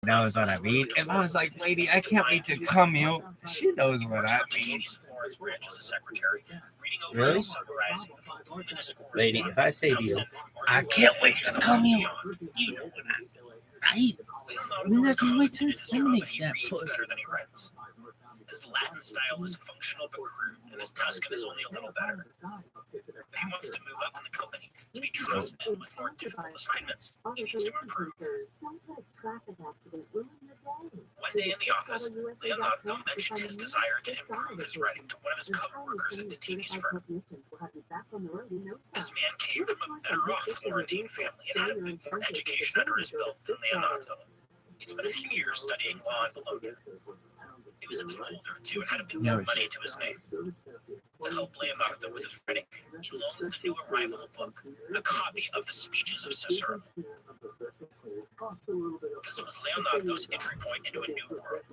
knows what I mean. If I was like, lady, I can't wait to come you, she knows what I mean. Really? Lady, if I say to you, I can't wait to come you, you know what I mean, right? I mean, I can wait to inseminate that pussy. His Latin style is functional but crude, and his Tuscan is only a little better. If he wants to move up in the company, to be trusted with more difficult assignments, he needs to improve. One day in the office, Leonardo mentioned his desire to improve his writing to one of his co-workers at Titini's firm. This man came from a better-off Florentine family and had a bit more education under his belt than Leonardo. He'd spent a few years studying law in Bologna. He was a bit older, too, and had a bit more money to his name. To help Leonardo with his writing, he loaned the new arrival a book, a copy of the speeches of Cicero. This was Leonardo's entry point into a new world.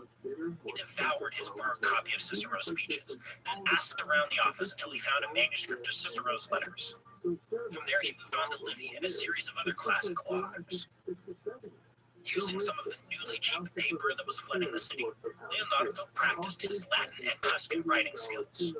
He devoured his burned copy of Cicero's speeches, and asked around the office until he found a manuscript of Cicero's letters. From there, he moved on to Livy and a series of other classical authors. Using some of the newly cheap paper that was flooding the city, Leonardo practiced his Latin and Tuscan writing skills.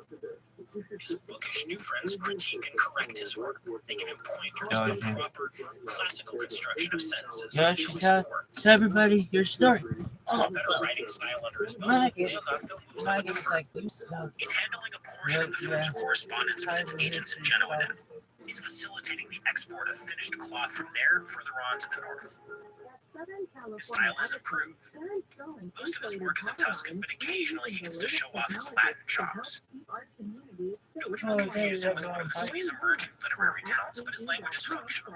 His bookish new friends critique and correct his work. They give him pointers on proper classical construction of sentences and choice of words. Tell everybody your story. With a better writing style under his belt, Leonardo moves on to the front. He's handling a portion of the firm's correspondence with its agents in Genoa now. He's facilitating the export of finished cloth from there further on to the north. His style has improved. Most of his work is in Tuscan, but occasionally he gets to show off his Latin chops. Nobody will confuse him with one of the city's emerging literary talents, but his language is functional.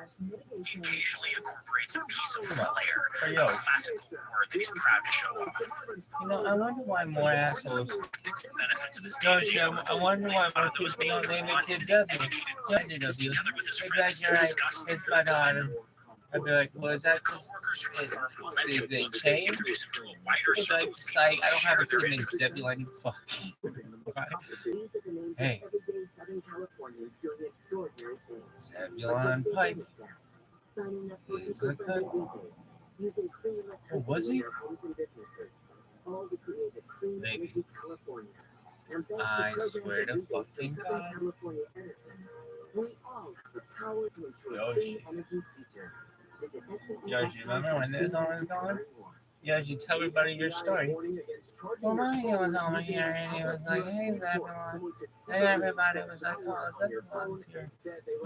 He occasionally incorporates a piece of flair, a classical word that he's proud to show off. You know, I wonder why more assholes. Practical benefits of his Josh, I wonder why more people don't name their kids Debbie. Together with his Hey, friends, guys, you're right. discuss It's my daughter. I'd be like, what is that? co-workers from the firm who lent him They books change? introduce him to a wider It's circle like, of it's people like, who I don't have a share their kid named interests. Zebulon, you fuck. Hey. Zebulon Pike. He's a good. Oh, was he? Maybe. I swear to fucking God. Yoshi. Yoshi, remember when this one was going? Yoshi, tell everybody your story. Well, Mario was over here and he was like, hey, Zebulon. And everybody was like, oh, Zebulon's here.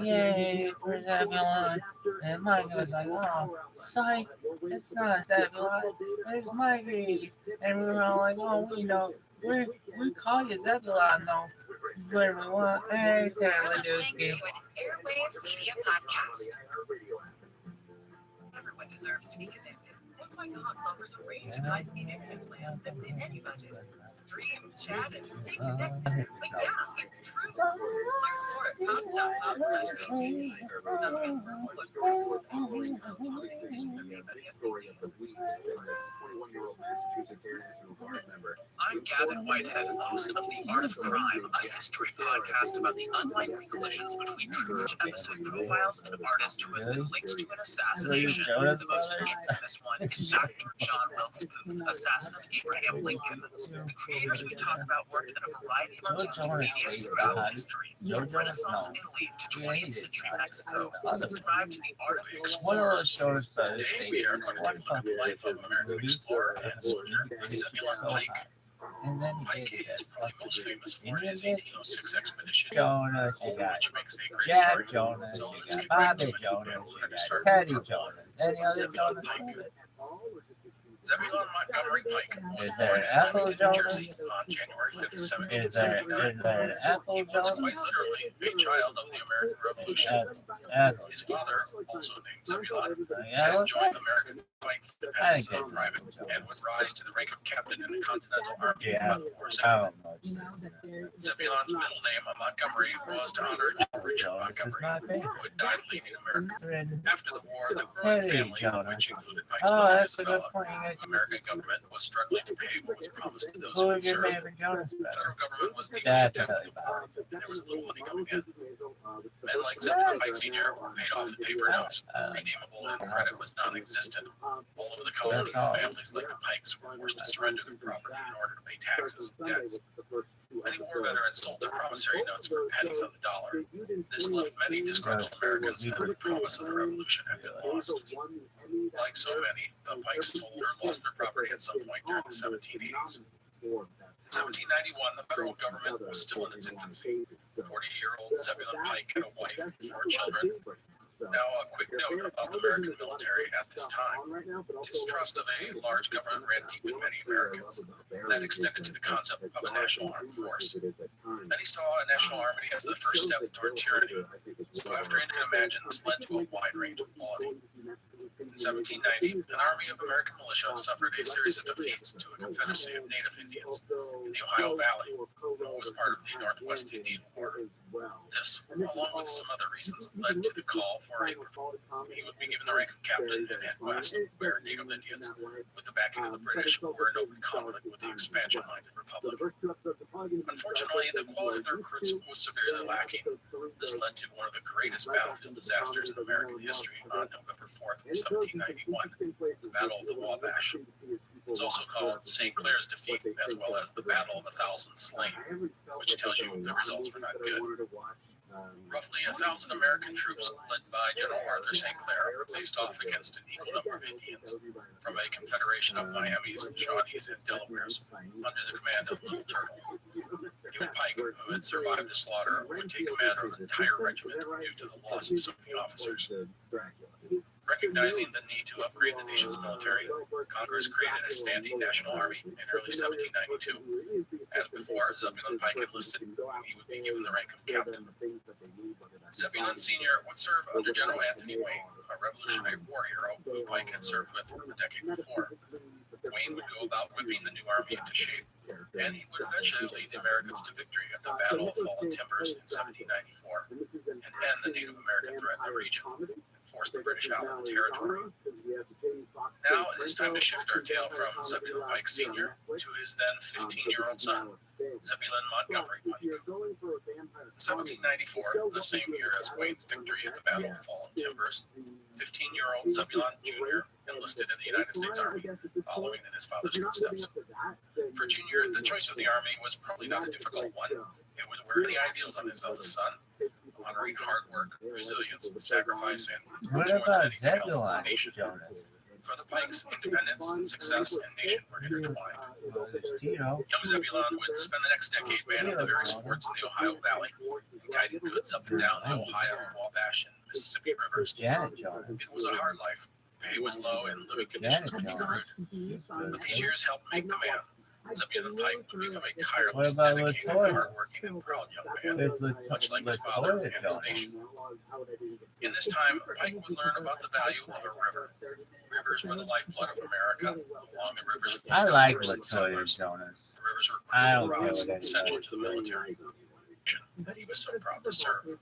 Yay for Zebulon. And Mikey was like, oh, psych, it's not Zebulon, it's Mikey. And we were all like, oh, we know. We call you Zebulon, though. When we want. Hey, Sarah Listening to an Airwave Media Podcast. Everyone deserves to be connected. Wi-Fi Cox offers a range of high-speed internet plans that fit any budget. Stream, chat, and stay connected. But yeah, it's true. Learn more at cox.com/VC. I'm Gavin Whitehead, host of The Art of Crime, a history podcast about the unlikely collisions between true episode profiles and artists who has been linked to an assassination. The most infamous one is actor John Wilkes Booth, assassin of Abraham Lincoln. The creators we talk about worked in a variety of artistic media throughout history, from Renaissance Italy to 20th century Mexico. Subscribe to The Art of Crime. One of those shows, but Today we are going to talk about the life of American explorer and soldier Zebulon Pike. And then Pike is probably most famous for his 1806 expedition, Jonas, you got which makes a great Jack story. Jonas, So you let's got get right Bobby to it. Jonas, We're you going to got start Teddy with Jonas. Any other Zebulon Jonas? Pike. Zebulon Montgomery Pike was Is there born an in Ethel Wilmington, New Jonas? Jersey on January 5th, Is 1779. there an Ethel He was Jonas? quite literally a child of the American Revolution. Ethel. His father, also named Zebulon, Yeah, had joined the American fight for I independence think as a private and would rise to the rank of captain in the Continental Army Yeah. by the war's I end. don't know. Zebulon's middle name, Montgomery, was to honor Richard Montgomery, who had died leading America. After the war, the growing Teddy family, Jonas. which included Pike's Oh, mother that's a good Isabella, point. You American government was struggling to pay what was promised to those Who who would had your served. favorite Jonas The better? federal government was deeply indebted Definitely. to the war, and there was little money coming in. Men like Zebulon Pike Sr. were paid off in paper notes, redeemable, and credit was non-existent. All over the colony, families like the Pikes were forced to surrender their property in order to pay taxes and debts. Many war veterans sold their promissory notes for pennies on the dollar. This left many disgruntled Americans as the promise of the revolution had been lost. Like so many, the Pikes sold or lost their property at some point during the 1780s. In 1791, the federal government was still in its infancy. 40-year-old Zebulon Pike had a wife and 4 children. Now, a quick note about the American military at this time. Distrust of a large government ran deep in many Americans. That extended to the concept of a national armed force. Many saw a national army as the first step toward tyranny. So after you can imagine, this led to a wide range of quality. In 1790, an army of American militia suffered a series of defeats to a confederacy of native Indians in the Ohio Valley, who was part of the Northwest Indian War. This, along with some other reasons, led to the call for he would be given the rank of captain and head west, where native Indians, with the backing of the British, were in open conflict with the expansion-minded Republic. Unfortunately, the quality of the recruits was severely lacking. This led to one of the greatest battlefield disasters in American history on November 4th, 1791, the Battle of the Wabash. It's also called St. Clair's defeat, as well as the Battle of 1,000 Slain, which tells you the results were not good. Roughly 1,000 American troops, led by General Arthur St. Clair, faced off against an equal number of Indians from a confederation of Miamis, Shawnees, and Delawares under the command of Little Turtle. Even Pike, who had survived the slaughter, would take command of an entire regiment due to the loss of so many officers. Recognizing the need to upgrade the nation's military, Congress created a standing national army in early 1792. As before, Zebulon Pike enlisted, and he would be given the rank of captain. Zebulon Sr. would serve under General Anthony Wayne, a Revolutionary War hero who Pike had served with a decade before. Wayne would go about whipping the new army into shape, and he would eventually lead the Americans to victory at the Battle of Fallen Timbers in 1794 and end the Native American threat in the region and force the British out of the territory. Now it is time to shift our tale from Zebulon Pike Sr. to his then 15-year-old son, Zebulon Montgomery Pike. In 1794, the same year as Wayne's victory at the Battle of Fallen Timbers, 15-year-old Zebulon Jr. enlisted in the United States Army, following in his father's footsteps. For Jr., the choice of the Army was probably not a difficult one. It was wearing the ideals on his eldest son, honoring hard work, resilience, sacrifice, and What about Zebulon, Jonas? For the Pikes, independence and success and nation were intertwined. Young Zebulon would spend the next decade manning the various forts in the Ohio Valley, guiding goods up and down the Ohio, Wabash, and Mississippi rivers. It was a hard life. Pay was low and living conditions could be crude. But these years helped make the man. Zebulon Pike would become a tireless, dedicated, hardworking, and proud young man, much like his father and his nation. In this time, Pike would learn about the value of a river. Rivers were the lifeblood of America. Along the rivers, I like Latoya Jonas. The rivers were I don't critical routes care what essential to the military that he was so proud to serve.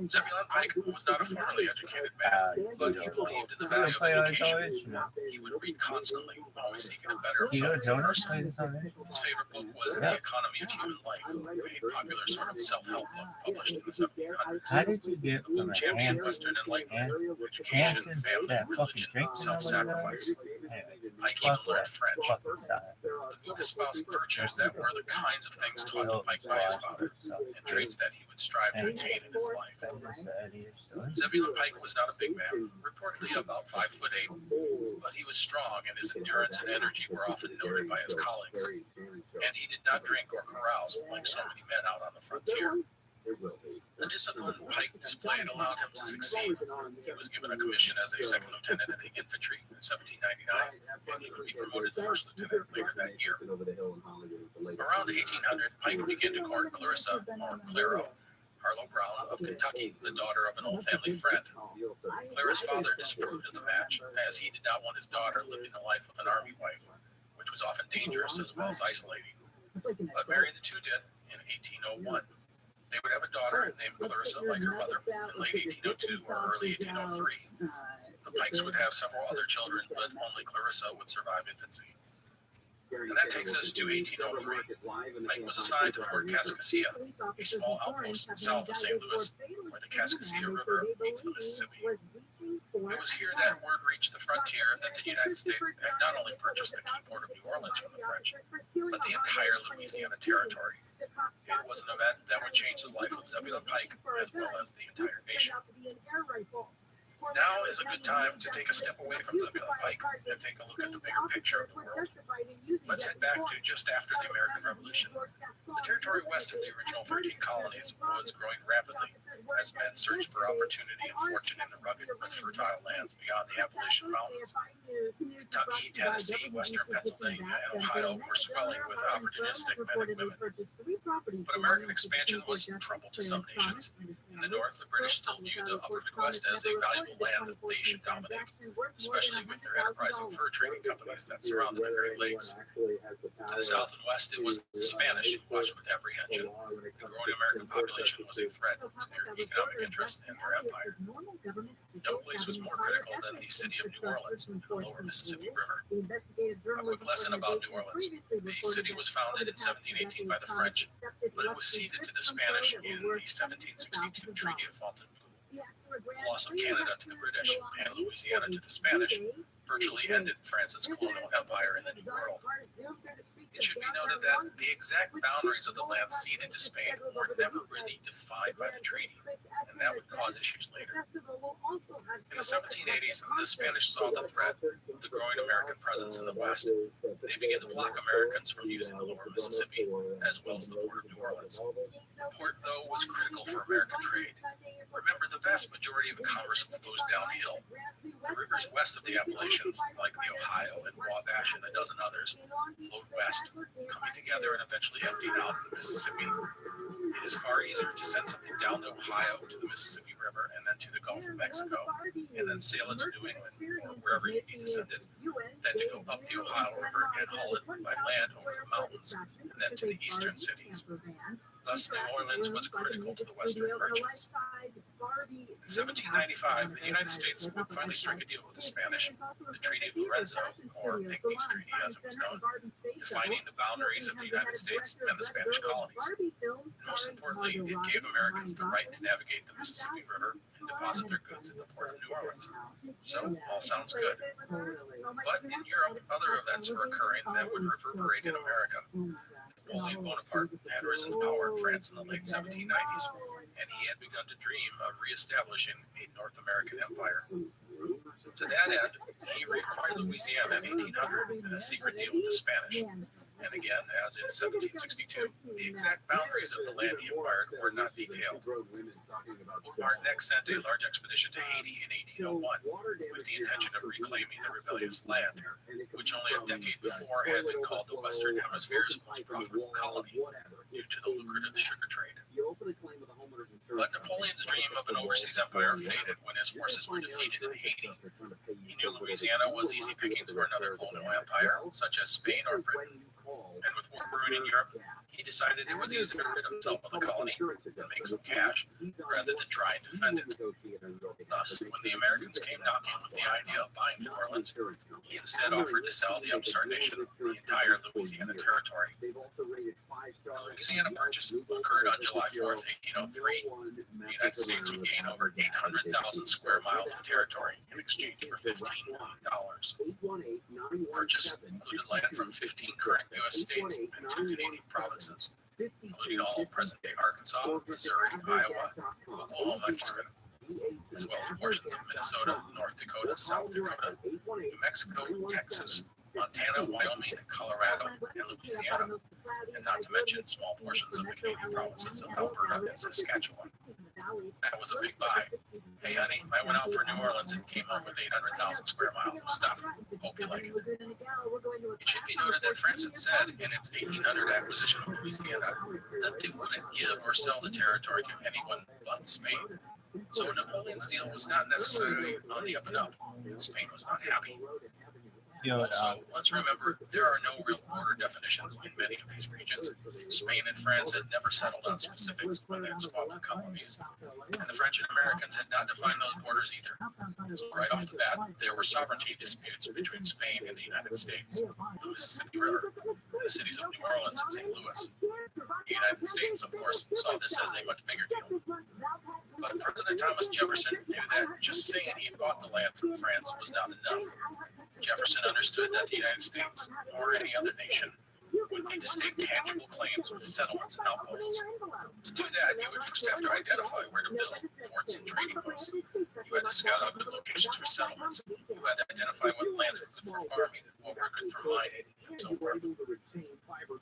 Zebulon Pike was not a formally educated man, but he believed in the value of education. He would read constantly, always seeking to better himself as a person. His favorite book was The Economy of Human Life, a popular sort of self-help book published in the 1700s. How did you get from a Championed Western enlightenment, education, family, religion, self-sacrifice. Pike even learned French. The book espoused virtues that were the kinds of things taught to Pike by his father, and traits that he would strive to attain in his life. Zebulon Pike was not a big man, reportedly about 5'8", but he was strong, and his endurance and energy were often noted by his colleagues. And he did not drink or carouse like so many men out on the frontier. The discipline Pike displayed allowed him to succeed. He was given a commission as a second lieutenant in the infantry in 1799, and he would be promoted to first lieutenant later that year. Around 1800, Pike began to court Clarissa, or Claro, Harlow Brown of Kentucky, the daughter of an old family friend. Clara's father disapproved of the match, as he did not want his daughter living the life of an army wife, which was often dangerous as well as isolating. But marry the two did in 1801. They would have a daughter named Clarissa like her mother in late 1802 or early 1803. The Pikes would have several other children, but only Clarissa would survive infancy. And that takes us to 1803. Pike was assigned to Fort Kaskaskia, a small outpost south of St. Louis, where the Kaskaskia River meets the Mississippi. It was here that word reached the frontier that the United States had not only purchased the key port of New Orleans from the French, but the entire Louisiana territory. It was an event that would change the life of Zebulon Pike as well as the entire nation. Now is a good time to take a step away from Zebulon Pike and take a look at the bigger picture of the world. Let's head back to just after the American Revolution. The territory west of the original 13 colonies was growing rapidly as men searched for opportunity and fortune in the rugged but fertile lands beyond the Appalachian Mountains. Kentucky, Tennessee, Western Pennsylvania, and Ohio were swelling with opportunistic men and women. But American expansion was trouble to some nations. In the north, the British still viewed the upper Midwest as a valuable land that they should dominate, especially with their enterprising fur trading companies that surrounded the Great Lakes. To the south and west, it was the Spanish who watched with apprehension. The growing American population was a threat to their economic interests and their empire. No place was more critical than the city of New Orleans in the lower Mississippi River. A quick lesson about New Orleans. The city was founded in 1718 by the French, but it was ceded to the Spanish in the 1762 Treaty of Fontainebleau. The loss of Canada to the British and Louisiana to the Spanish virtually ended France's colonial empire in the New World. It should be noted that the exact boundaries of the land ceded to Spain were never really defined by the treaty, and that would cause issues later. In the 1780s, the Spanish saw the threat of the growing American presence in the West. They began to block Americans from using the lower Mississippi, as well as the port of New Orleans. The port, though, was critical for American trade. Remember, the vast majority of commerce flows downhill. The rivers west of the Appalachians, like the Ohio and Wabash and a dozen others, flowed west, coming together and eventually emptying out in the Mississippi. It is far easier to send something down the Ohio to the Mississippi River and then to the Gulf of Mexico, and then sail it to New England or wherever you need to send it, than to go up the Ohio River and haul it by land over the mountains and then to the eastern cities. Thus, New Orleans was critical to the Western merchants. In 1795, the United States would finally strike a deal with the Spanish, the Treaty of Lorenzo, or Pinckney's Treaty as it was known, defining the boundaries of the United States and the Spanish colonies. And most importantly, it gave Americans the right to navigate the Mississippi River and deposit their goods in the port of New Orleans. So, all sounds good. But in Europe, other events were occurring that would reverberate in America. Napoleon Bonaparte had risen to power in France in the late 1790s, and he had begun to dream of reestablishing a North American empire. To that end, he reacquired Louisiana in 1800 in a secret deal with the Spanish. And again, as in 1762, the exact boundaries of the land he acquired were not detailed. Bonaparte next sent a large expedition to Haiti in 1801 with the intention of reclaiming the rebellious land, which only a decade before had been called the Western Hemisphere's most profitable colony due to the lucrative sugar trade. But Napoleon's dream of an overseas empire faded when his forces were defeated in Haiti. He knew Louisiana was easy pickings for another colonial empire, such as Spain or Britain. And with war brewing in Europe, he decided it was easier to rid himself of the colony and make some cash rather than try and defend it. Thus, when the Americans came knocking with the idea of buying New Orleans, he instead offered to sell the upstart nation the entire Louisiana territory. The Louisiana purchase occurred on July 4th, 1803. The United States would gain over 800,000 square miles of territory in exchange for $15 million. The purchase included land from 15 current U.S. states and 2 Canadian provinces, including all of present-day Arkansas, Missouri, Iowa, Oklahoma, and Oregon, as well as portions of Minnesota, North Dakota, South Dakota, New Mexico, Texas, Montana, Wyoming, Colorado, and Louisiana, and not to mention small portions of the Canadian provinces of Alberta and Saskatchewan. That was a big buy. Hey, honey, I went out for New Orleans and came home with 800,000 square miles of stuff. Hope you like it. It should be noted that France had said in its 1800 acquisition of Louisiana that they wouldn't give or sell the territory to anyone but Spain. So Napoleon's deal was not necessarily on the up and up, and Spain was not happy. Also, let's remember, there are no real border definitions in many of these regions. Spain and France had never settled on specifics when they had swapped the colonies, and the French and Americans had not defined those borders either. So right off the bat, there were sovereignty disputes between Spain and the United States, the Mississippi River, and the cities of New Orleans and St. Louis. The United States, of course, saw this as a much bigger deal. But President Thomas Jefferson knew that just saying he had bought the land from France was not enough. Jefferson understood that the United States, or any other nation, would need to stake tangible claims with settlements and outposts. To do that, you would first have to identify where to build forts and trading posts. You had to scout out good locations for settlements. You had to identify what lands were good for farming, what were good for mining, and so forth.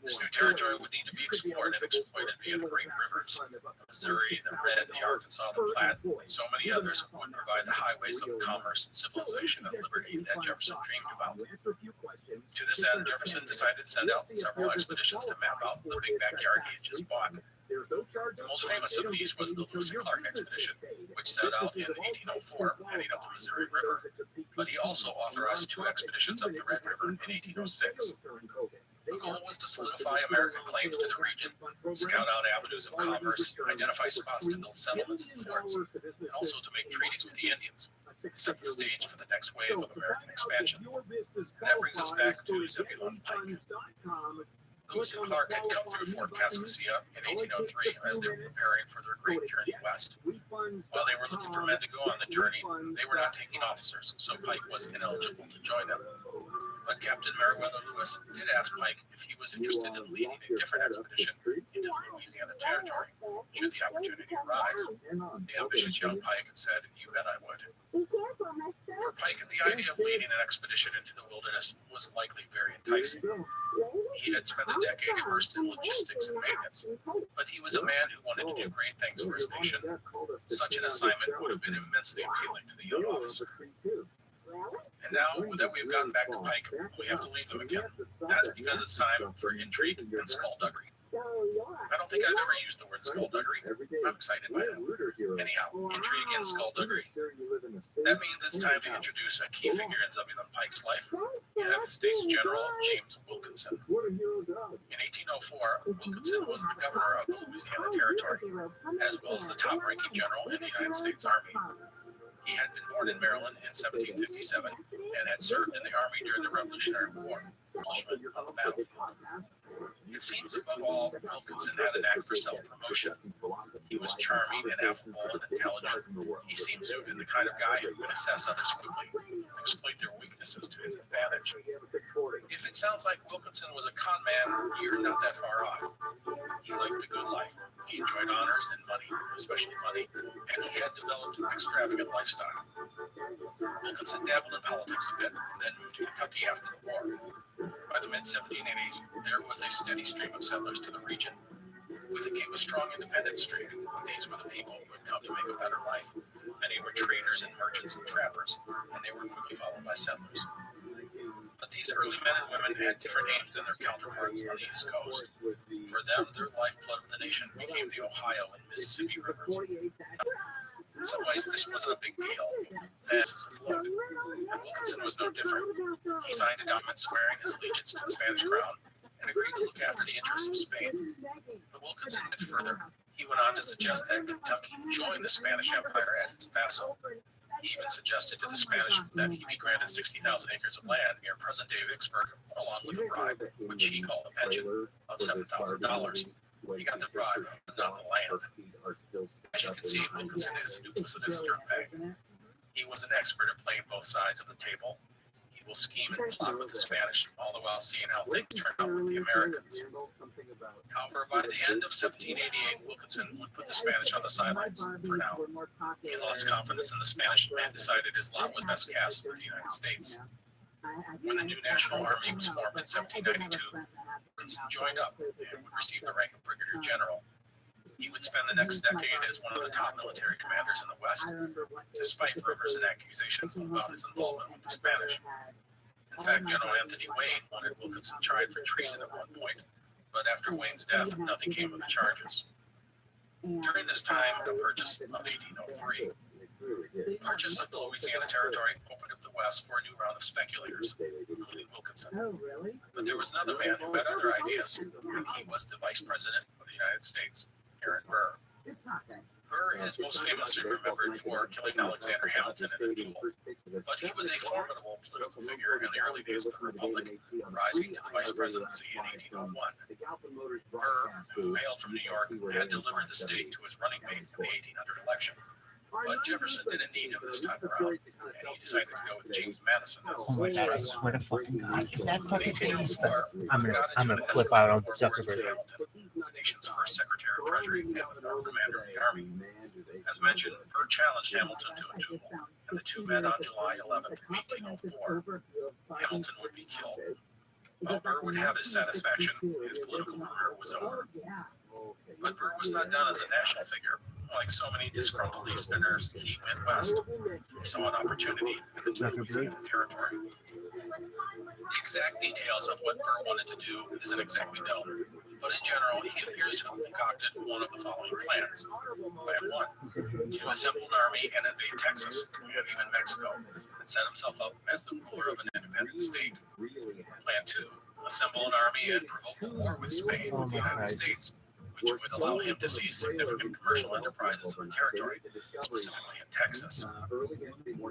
This new territory would need to be explored and exploited via the great rivers. The Missouri, the Red, the Arkansas, the Platte, and so many others would provide the highways of commerce and civilization and liberty that Jefferson dreamed about. To this end, Jefferson decided to send out several expeditions to map out the big backyard he had just bought. The most famous of these was the Lewis and Clark expedition, which set out in 1804, heading up the Missouri River. But he also authorized 2 expeditions up the Red River in 1806. The goal was to solidify American claims to the region, scout out avenues of commerce, identify spots to build settlements and forts, and also to make treaties with the Indians, set the stage for the next wave of American expansion. And that brings us back to Zebulon Pike. Lewis and Clark had come through Fort Kaskaskia in 1803 as they were preparing for their great journey west. While they were looking for men to go on the journey, they were not taking officers, so Pike was ineligible to join them. But Captain Meriwether Lewis did ask Pike if he was interested in leading a different expedition into the Louisiana Territory, should the opportunity arise. The ambitious young Pike said, "You bet I would." For Pike, the idea of leading an expedition into the wilderness was likely very enticing. He had spent a decade immersed in logistics and maintenance, but he was a man who wanted to do great things for his nation. Such an assignment would have been immensely appealing to the young officer. And now that we've gotten back to Pike, we have to leave them again. That's because it's time for intrigue and skullduggery. I don't think I've ever used the word skullduggery. I'm excited by that. Anyhow, intrigue and skullduggery. That means it's time to introduce a key figure in Zebulon Pike's life, United States General James Wilkinson. In 1804, Wilkinson was the governor of the Louisiana Territory, as well as the top-ranking general in the United States Army. He had been born in Maryland in 1757 and had served in the Army during the Revolutionary War, on the battlefield. It seems above all, Wilkinson had a knack for self-promotion. He was charming and affable and intelligent. He seemed to have been the kind of guy who could assess others quickly and exploit their weaknesses to his advantage. If it sounds like Wilkinson was a con man, you're not that far off. He liked the good life. He enjoyed honors and money, especially money, and he had developed an extravagant lifestyle. Wilkinson dabbled in politics a bit and then moved to Kentucky after the war. By the mid-1780s, there was a steady stream of settlers to the region. With it came a strong independent streak. These were the people who had come to make a better life. Many were traders and merchants and trappers, and they were quickly followed by settlers. But these early men and women had different aims than their counterparts on the East Coast. For them, their lifeblood of the nation became the Ohio and Mississippi rivers. In some ways, this wasn't a big deal. Masses afloat. And Wilkinson was no different. He signed a document swearing his allegiance to the Spanish crown and agreed to look after the interests of Spain. But Wilkinson went further. He went on to suggest that Kentucky join the Spanish Empire as its vassal. He even suggested to the Spanish that he be granted 60,000 acres of land near present-day Vicksburg, along with a bribe, which he called a pension, of $7,000. He got the bribe, but not the land. As you can see, Wilkinson is a duplicitous dirtbag. He was an expert at playing both sides of the table. He will scheme and plot with the Spanish, all the while seeing how things turn out with the Americans. However, by the end of 1788, Wilkinson would put the Spanish on the sidelines for now. He lost confidence in the Spanish and decided his lot was best cast with the United States. When the new National Army was formed in 1792, Wilkinson joined up and would receive the rank of Brigadier General. He would spend the next decade as one of the top military commanders in the West, despite rumors and accusations about his involvement with the Spanish. In fact, General Anthony Wayne wanted Wilkinson tried for treason at one point, but after Wayne's death, nothing came of the charges. During this time, the purchase of 1803. The purchase of the Louisiana Territory opened up the the West for a new round of speculators, including Wilkinson. But there was another man who had other ideas, and he was the Vice President of the United States, Aaron Burr. Burr is most famously remembered for killing Alexander Hamilton in a duel, but he was a formidable political figure in the early days of the Republic, rising to the vice presidency in 1801. Burr, who hailed from New York, had delivered the state to his running mate in the 1800 election. But Jefferson didn't need him this time around, and he decided to go with James Madison as his vice I president. swear to fucking God, if that fucking thing is Burr I'm got gonna into an flip out on escalated war with Zuckerberg. Hamilton, the nation's first Secretary of Treasury and the former commander of the Army. As mentioned, Burr challenged Hamilton to a duel, and the two met on July 11th, 1804. Hamilton would be killed. While Burr would have his satisfaction, his political career was over. But Burr was not done as a national figure. Like so many disgruntled Easterners, he went west. He saw an opportunity in the Louisiana Territory. The exact details of what Burr wanted to do isn't exactly known, but in general, he appears to have concocted one of the following plans. Plan 1, to assemble an army and invade Texas, and even Mexico, and set himself up as the ruler of an independent state. Plan 2, assemble an army and provoke a war with Spain with the United States, which would allow him to seize significant commercial enterprises in the territory, specifically in Texas.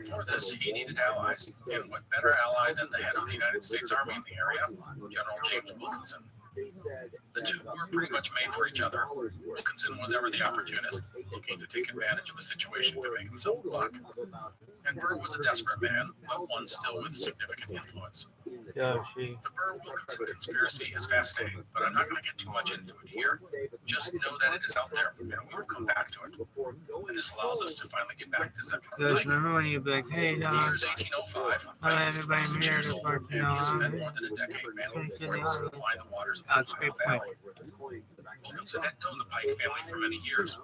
For this, he needed allies, and what better ally than the head of the United States Army in the area, General James Wilkinson. The two were pretty much made for each other. Wilkinson was ever the opportunist, looking to take advantage of a situation to make himself a buck. And Burr was a desperate man, but one still with significant influence. Yoshi. The Burr-Wilkinson conspiracy is fascinating, but I'm not going to get too much into it here. Just know that it is out there, and we will come back to it. And this allows us to finally get back to Zebulon. Guys, remember when you'd be like, hey, In the dog, years 1805, Hi, Pike was everybody, 26 I'm years here old, to and he had spent more than a decade managing forts to supply the waters of the Alex, Ohio great point. Valley. Wilkinson had known the Pike family for many years.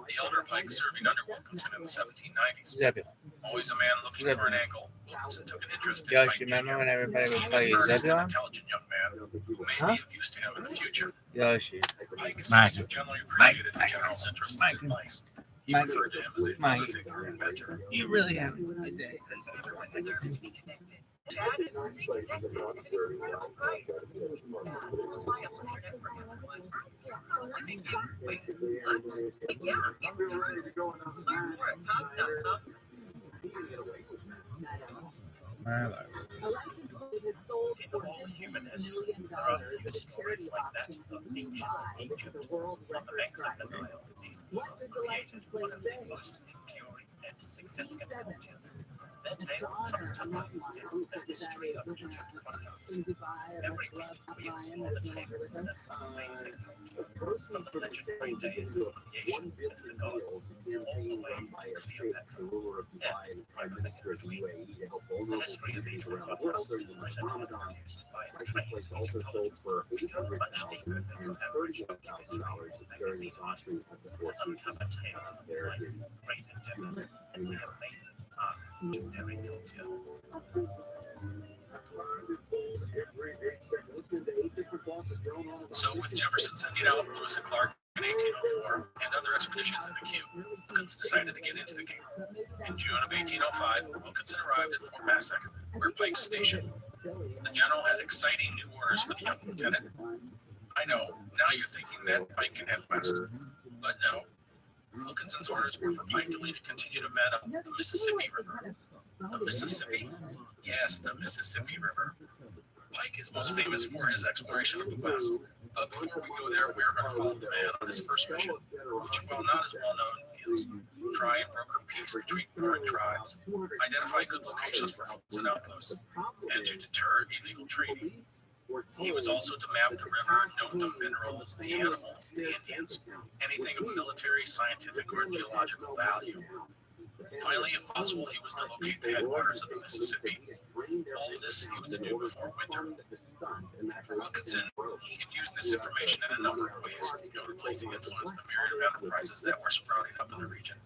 The elder Pike serving under Wilkinson in the 1790s. Zebulon. Always a man looking for an angle, Wilkinson took an interest in Yoshi, Pike remember Jr., when everybody seeing would him call you earnest and Zebulon? intelligent young man who may Huh? be of use to him in the future. Yoshi. Pike seems to have generally appreciated the general's interest and advice. He referred to him as a father figure and mentor. You really have a good day. Everyone deserves to be connected. Chat and stay connected at an incredible price. It's fast, reliable internet for everyone. I think you. Wait, yeah, it's true. Learn more at cops.com. In all human history, there are few stories like that of ancient Egypt. On the banks of the Nile, these people created one of the most enduring and significant cultures. Their tale comes to life in the history of Egypt podcast. Every week, we explore the tales of this amazing culture, from the legendary days of creation and the gods, all the way to Cleopatra, and everything in between. The history of Egypt podcast is written and produced by a trained Egyptologist. We go much deeper than your average documentary magazine article to uncover tales of life, great endeavors, and the amazing art of every culture. So, with Jefferson sending out Lewis and Clark in 1804 and other expeditions in the queue, Wilkins decided to get into the game. In June of 1805, Wilkinson arrived at Fort Massac, where Pike's stationed. The general had exciting new orders for the young lieutenant. I know, now you're thinking that Pike can head west, but no. Wilkinson's orders were for Pike to lead a contingent of men up the Mississippi River. The Mississippi? Yes, the Mississippi River. Pike is most famous for his exploration of the West, but before we go there, we are going to follow the man on his first mission, which, while not as well known, is try and broker peace between foreign tribes, identify good locations for forts and outposts, and to deter illegal trading. He was also to map the river, note the minerals, the animals, the Indians, anything of military, scientific, or geological value. Finally, if possible, he was to locate the headwaters of the Mississippi. All of this he was to do before winter. For Wilkinson, he could use this information in a number of ways, notably to influence the myriad of enterprises that were sprouting up in the region,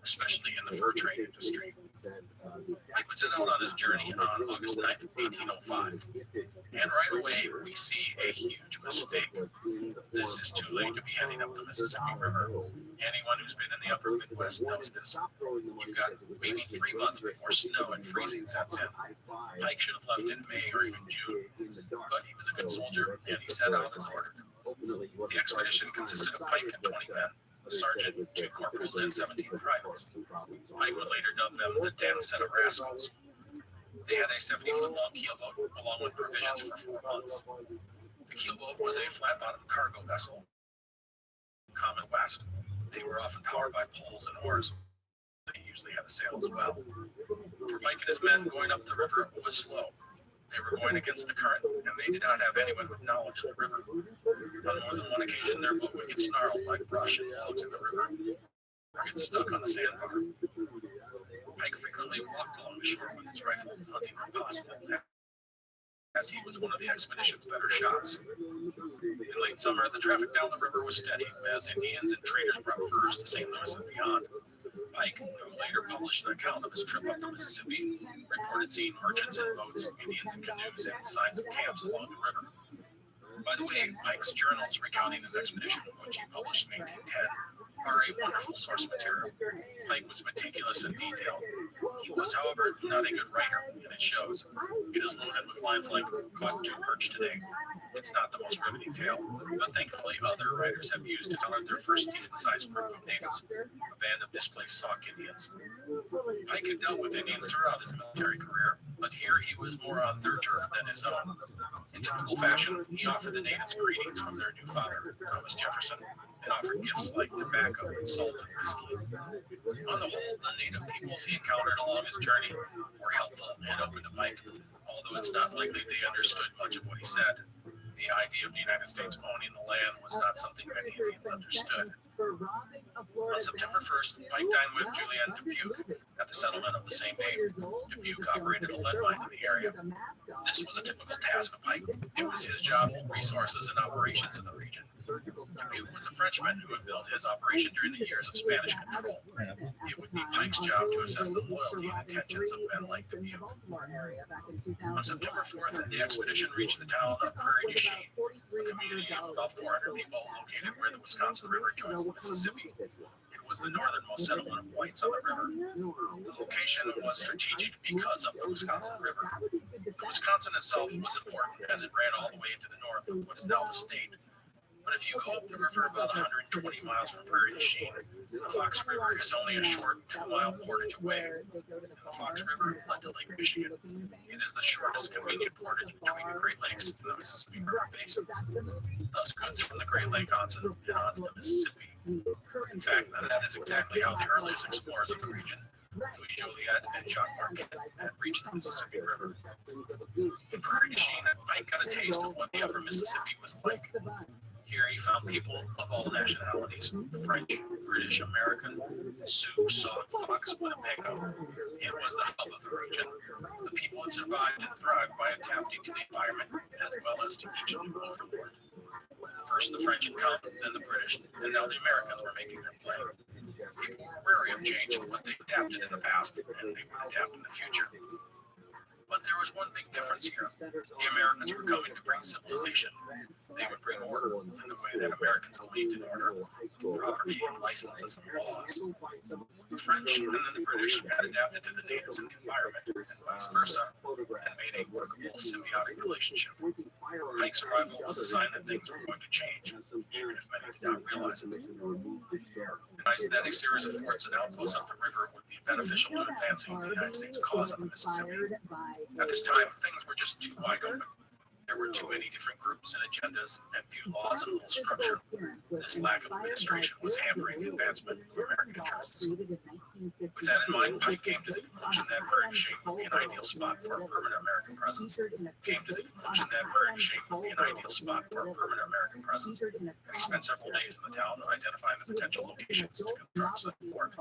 especially in the fur trade industry. Pike would set out on his journey on August 9th, 1805. And right away, we see a huge mistake. This is too late to be heading up the Mississippi River. Anyone who's been in the upper Midwest knows this. You've got maybe 3 months before snow and freezing sets in. Pike should have left in May or even June, but he was a good soldier and he set out as ordered. The expedition consisted of Pike and 20 men, a sergeant, 2 corporals, and 17 privates. Pike would later dub them the damn set of rascals. They had a 70-foot-long keelboat along with provisions for 4 months. The keelboat was a flat-bottomed cargo vessel, common west. They were often powered by poles and oars. They usually had a sail as well. For Pike and his men, going up the river was slow. They were going against the current, and they did not have anyone with knowledge of the river. On more than one occasion, their boat would get snarled like brush and logs in the river, or get stuck on a sandbar. Pike frequently walked along the shore with his rifle, hunting when possible, as he was one of the expedition's better shots. In late summer, the traffic down the river was steady, as Indians and traders brought furs to St. Louis and beyond. Pike, who later published an account of his trip up the Mississippi, reported seeing merchants in boats, Indians in canoes, and signs of camps along the river. By the way, Pike's journals recounting his expedition, which he published in 1810, are a wonderful source material. Pike was meticulous in detail. He was, however, not a good writer, and it shows. It is loaded with lines like, "Caught 2 perch today." It's not the most riveting tale, but thankfully other writers have used it on their first decent-sized group of natives, a band of displaced Sauk Indians. Pike had dealt with Indians throughout his military career, but here he was more on their turf than his own. In typical fashion, he offered the natives greetings from their new father, Thomas Jefferson, and offered gifts like tobacco and salt and whiskey. On the whole, the native peoples he encountered along his journey were helpful and open to Pike, although it's not likely they understood much of what he said. The idea of the United States owning the land was not something many Indians understood. On September 1st, Pike dined with Julian Dubuque at the settlement of the same name. Dubuque operated a lead mine in the area. This was a typical task of Pike. It was his job, resources, and operations in the region. Dubuque was a Frenchman who had built his operation during the years of Spanish control. It would be Pike's job to assess the loyalty and intentions of men like Dubuque. On September 4th, the expedition reached the town of Prairie du Chien, a community of about 400 people located where the Wisconsin River joins the Mississippi. It was the northernmost settlement of whites on the river. The location was strategic because of the Wisconsin River. The Wisconsin itself was important as it ran all the way into the north of what is now the state. But if you go up the river about 120 miles from Prairie du Chien, the Fox River is only a short 2-mile portage away. And the Fox River led to Lake Michigan. It is the shortest convenient portage between the Great Lakes and the Mississippi River basins. Thus, goods from the Great Lake onto the Mississippi. In fact, that is exactly how the earliest explorers of the region, Louis Joliet and Jacques Marquette, had reached the Mississippi River. In Prairie du Chien, Pike got a taste of what the upper Mississippi was like. Here he found people of all nationalities, French, British, American, Sioux, Sauk, Fox, Winnebago. It was the hub of the region. The people had survived and thrived by adapting to the environment as well as to each new overlord. First the French had come, then the British, and now the Americans were making their play. People were wary of change, but they adapted in the past, and they would adapt in the future. But there was one big difference here. The Americans were coming to bring civilization. They would bring order in the way that Americans believed in order, property and licenses and laws. The French and then the British had adapted to the natives and the environment, and vice versa, and made a workable symbiotic relationship. Pike's arrival was a sign that things were going to change, even if many did not realize it. An isolated series of forts and outposts up the river would be beneficial to advancing the United States cause on the Mississippi. At this time, things were just too wide open. There were too many different groups and agendas, and few laws and little structure. This lack of administration was hampering the advancement of American interests. With that in mind, Pike came to the conclusion that Prairie du Chien would be an ideal spot for a permanent American presence. And he spent several days in the town identifying the potential locations to construct such a fort.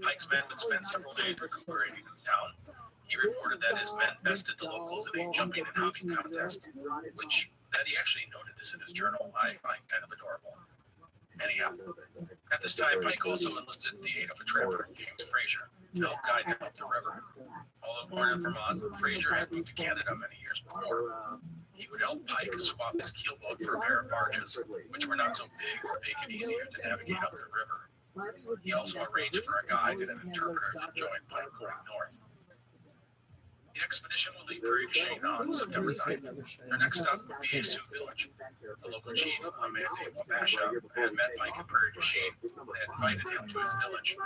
Pike's men would spend several days recuperating in the town. He reported that his men bested the locals in a jumping and hopping contest, which that he actually noted this in his journal. I find kind of adorable. Anyhow, at this time, Pike also enlisted the aid of a trapper, James Fraser. to help guide him up the river. Although born in Vermont, Fraser had moved to Canada many years before. He would help Pike swap his keelboat for a pair of barges, which were not so big or make it easier to navigate up the river. He also arranged for a guide and an interpreter to join Pike going north. The expedition will leave Prairie du Chien on September 9th. Their next stop would be a Sioux village. The local chief, a man named Wabasha, had met Pike in Prairie du Chien and had invited him to his village.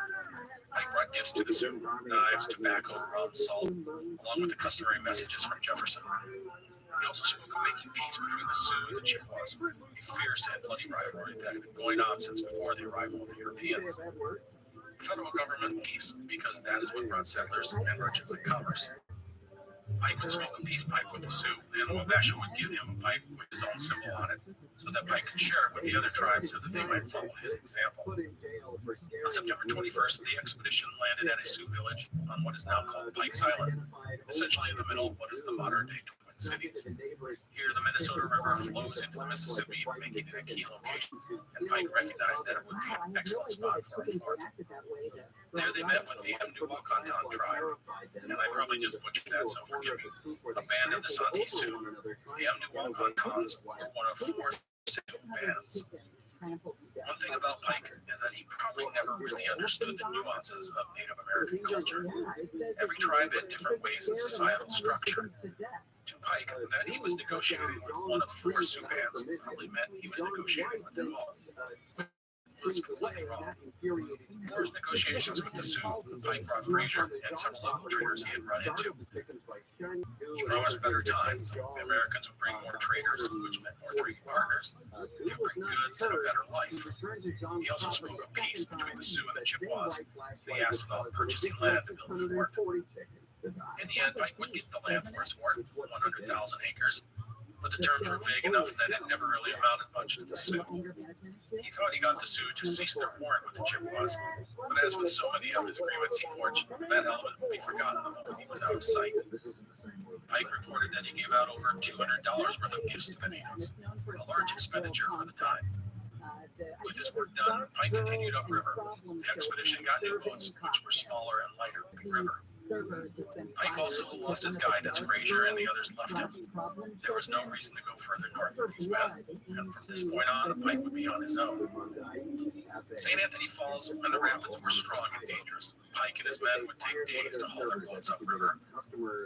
Pike brought gifts to the Sioux: knives, tobacco, rum, salt, along with the customary messages from Jefferson. He also spoke of making peace between the Sioux and the Chippewas, a fierce and bloody rivalry that had been going on since before the arrival of the Europeans. The federal government peace, because that is what brought settlers and merchants and commerce. Pike would smoke a peace pipe with the Sioux, and Wabasha would give him a pipe with his own symbol on it, so that Pike could share it with the other tribes so that they might follow his example. On September 21st, the expedition landed at a Sioux village on what is now called Pike's Island, essentially in the middle of what is the modern-day Twin Cities. Here, the Minnesota River flows into the Mississippi, making it a key location, and Pike recognized that it would be an excellent spot for a fort. There they met with the Mdewakanton tribe, and I probably just butchered that, so forgive me. A band of the Santee Sioux. The Mdewakantons were one of 4 Sioux bands. One thing about Pike is that he probably never really understood the nuances of Native American culture. Every tribe had different ways and societal structure. To Pike, that he was negotiating with one of 4 Sioux bands probably meant he was negotiating with them all. Was completely wrong. For his negotiations with the Sioux, Pike brought Fraser and several local traders he had run into. He promised better times. The Americans would bring more traders, which meant more trading partners. They would bring goods and a better life. He also spoke of peace between the Sioux and the Chippewas, and he asked about purchasing land to build a fort. In the end, Pike would get the land for his fort, 100,000 acres, but the terms were vague enough that it never really amounted much to the Sioux. He thought he got the Sioux to cease their warring with the Chippewas, but as with so many of his agreements he forged, that element would be forgotten the moment he was out of sight. Pike reported that he gave out over $200 worth of gifts to the natives, a large expenditure for the time. With his work done, Pike continued upriver. The expedition got new boats, which were smaller and lighter upriver. Pike also lost his guide as Fraser and the others left him. There was no reason to go further north with these men, and from this point on, Pike would be on his own. St. Anthony Falls and the rapids were strong and dangerous. Pike and his men would take days to haul their boats upriver.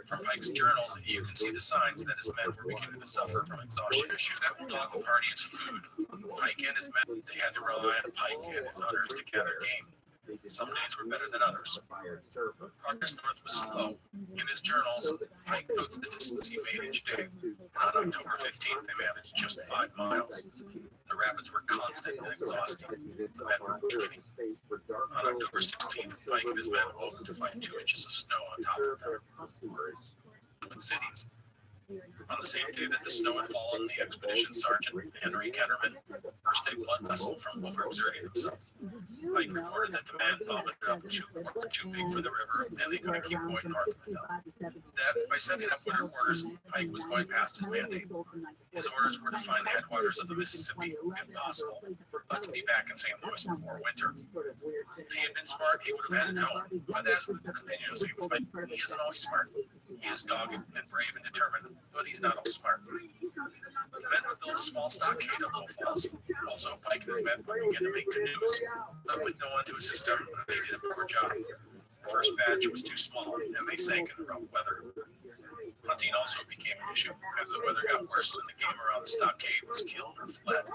From Pike's journals, you can see the signs that his men were beginning to suffer from exhaustion. The issue that would dog the party is food. Pike and his men, they had to rely on Pike and his hunters to gather game. Some days were better than others. Progress north was slow. In his journals, Pike notes the distance he made each day. On October 15th, they managed just 5 miles. The rapids were constant and exhausting. The men were weakening. On October 16th, Pike and his men woke to find 2 inches of snow on top of them. Twin Cities. On the same day that the snow had fallen, the expedition sergeant, Henry Kennerman, burst a blood vessel from overexerting himself. Pike reported that the man vomited up 2 quarts too big for the river, and they couldn't keep going north with them. That, by setting up winter quarters, Pike was going past his mandate. His orders were to find the headwaters of the Mississippi, if possible, but to be back in St. Louis before winter. If he had been smart, he would have headed home, but as would continue to say with Pike, he isn't always smart. He is dogged and brave and determined, but he's not all smart. The men would build a small stockade at Little Falls. Also, Pike and his men would begin to make canoes, but with no one to assist them, they did a poor job. The first batch was too small, and they sank in the rough weather. Hunting also became an issue, as the weather got worse and the game around the stockade was killed or fled.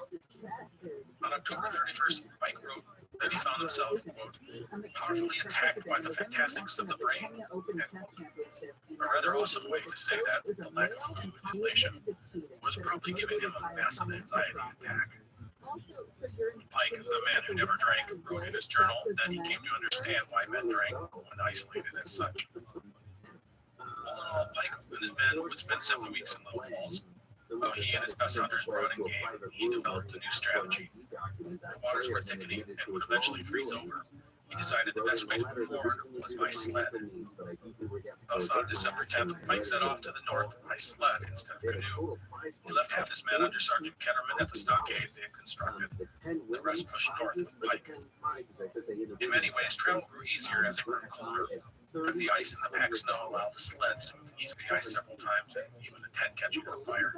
On October 31st, Pike wrote that he found himself, quote, powerfully attacked by the fantastics of the brain, end quote. A rather awesome way to say that the lack of food and inflation was probably giving him a massive anxiety attack. Pike, the man who never drank, wrote in his journal that he came to understand why men drank when isolated as such. All in all, Pike and his men would spend 7 weeks in Little Falls. While he and his best hunters brought in game, he developed a new strategy. The waters were thickening and would eventually freeze over. He decided the best way to move forward was by sled. Thus, on December 10th, Pike set off to the north by sled instead of canoe, He left half his men under Sergeant Ketterman at the stockade they had constructed. The rest pushed north with Pike. In many ways, travel grew easier as it grew colder, because the ice and the packed snow allowed the sleds to move easily ice several times and even the tent catching on fire.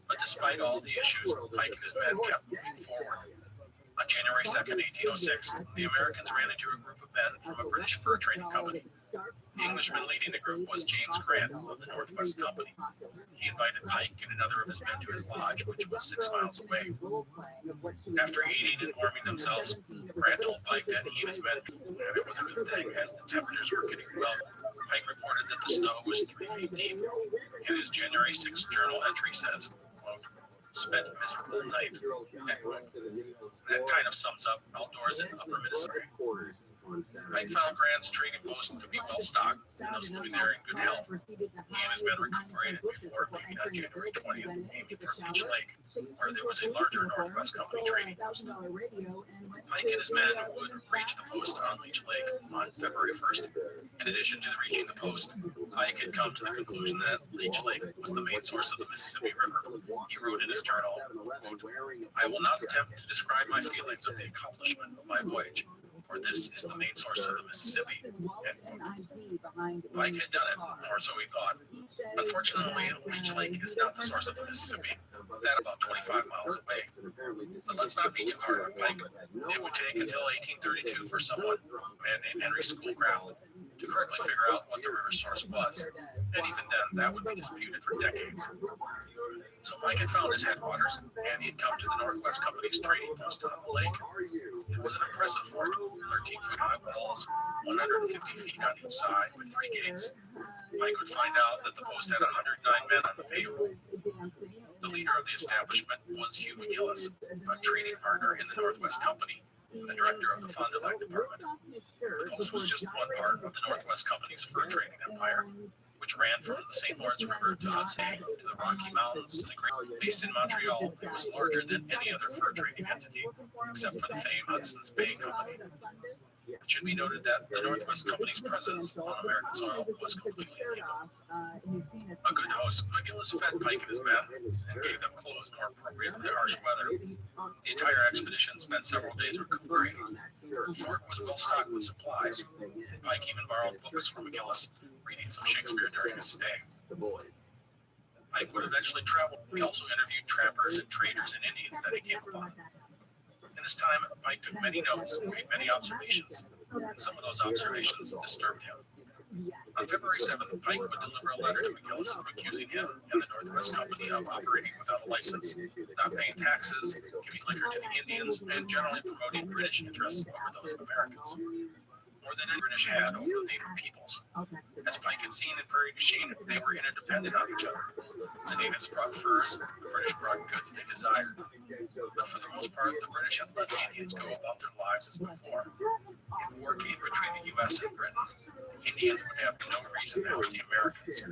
But despite all the issues, Pike and his men kept moving forward. On January 2nd, 1806, the Americans ran into a group of men from a British fur trading company. The Englishman leading the group was James Grant of the Northwest Company. He invited Pike and another of his men to his lodge, which was 6 miles away. After eating and warming themselves, Grant told Pike that he and his men, and it was a good thing as the temperatures were getting well. Pike reported that the snow was 3 feet deep, and his January 6th journal entry says, quote, "Spent a miserable night," end quote. That kind of sums up outdoors in Upper Minnesota. Pike found Grant's trading post to be well stocked and those living there in good health. He and his men recuperated before leaving on January 20th, aiming for Leech Lake, where there was a larger Northwest Company trading post. Pike and his men would reach the post on Leech Lake on February 1st. In addition to reaching the post, Pike had come to the conclusion that Leech Lake was the main source of the Mississippi River. He wrote in his journal, quote, "I will not attempt to describe my feelings of the accomplishment of my voyage, for this is the main source of the Mississippi." Pike had done it, or so he thought. Unfortunately, Leech Lake is not the source of the Mississippi. That's about 25 miles away. But let's not be too hard on Pike. It would take until 1832 for someone, a man named Henry Schoolcraft, to correctly figure out what the river source was. And even then, that would be disputed for decades. So Pike had found his headwaters, and he had come to the Northwest Company's trading post on the lake. It was an impressive fort, 13-foot high walls, 150 feet on each side, with 3 gates. Pike would find out that the post had 109 men on the payroll. The leader of the establishment was Hugh McGillis, a trading partner in the Northwest Company, and the director of the Fond du Lac department. The post was just one part of the Northwest Company's fur trading empire, which ran from the St. Lawrence River to Hudson to the Rocky Mountains to the Great. Based in Montreal, it was larger than any other fur trading entity, except for the famed Hudson's Bay Company. It should be noted that the Northwest Company's presence on American soil was completely illegal. A good host, McGillis fed Pike and his men and gave them clothes more appropriate for the harsh weather. The entire expedition spent several days recuperating. The fort was well stocked with supplies. Pike even borrowed books from McGillis, reading some Shakespeare during his stay. Pike would eventually travel. He also interviewed trappers and traders and Indians that he came upon. In this time, Pike took many notes and made many observations, and some of those observations disturbed him. On February 7th, Pike would deliver a letter to McGillis accusing him and the Northwest Company of operating without a license, not paying taxes, giving liquor to the Indians, and generally promoting British interests over those of Americans, more than any British had over the native peoples. As Pike had seen in Prairie du Chien, they were interdependent on each other. The natives brought furs, the British brought goods they desired. But for the most part, the British had let the Indians go about their lives as before. If war came between the U.S. and Britain, the Indians would have no reason to help the Americans.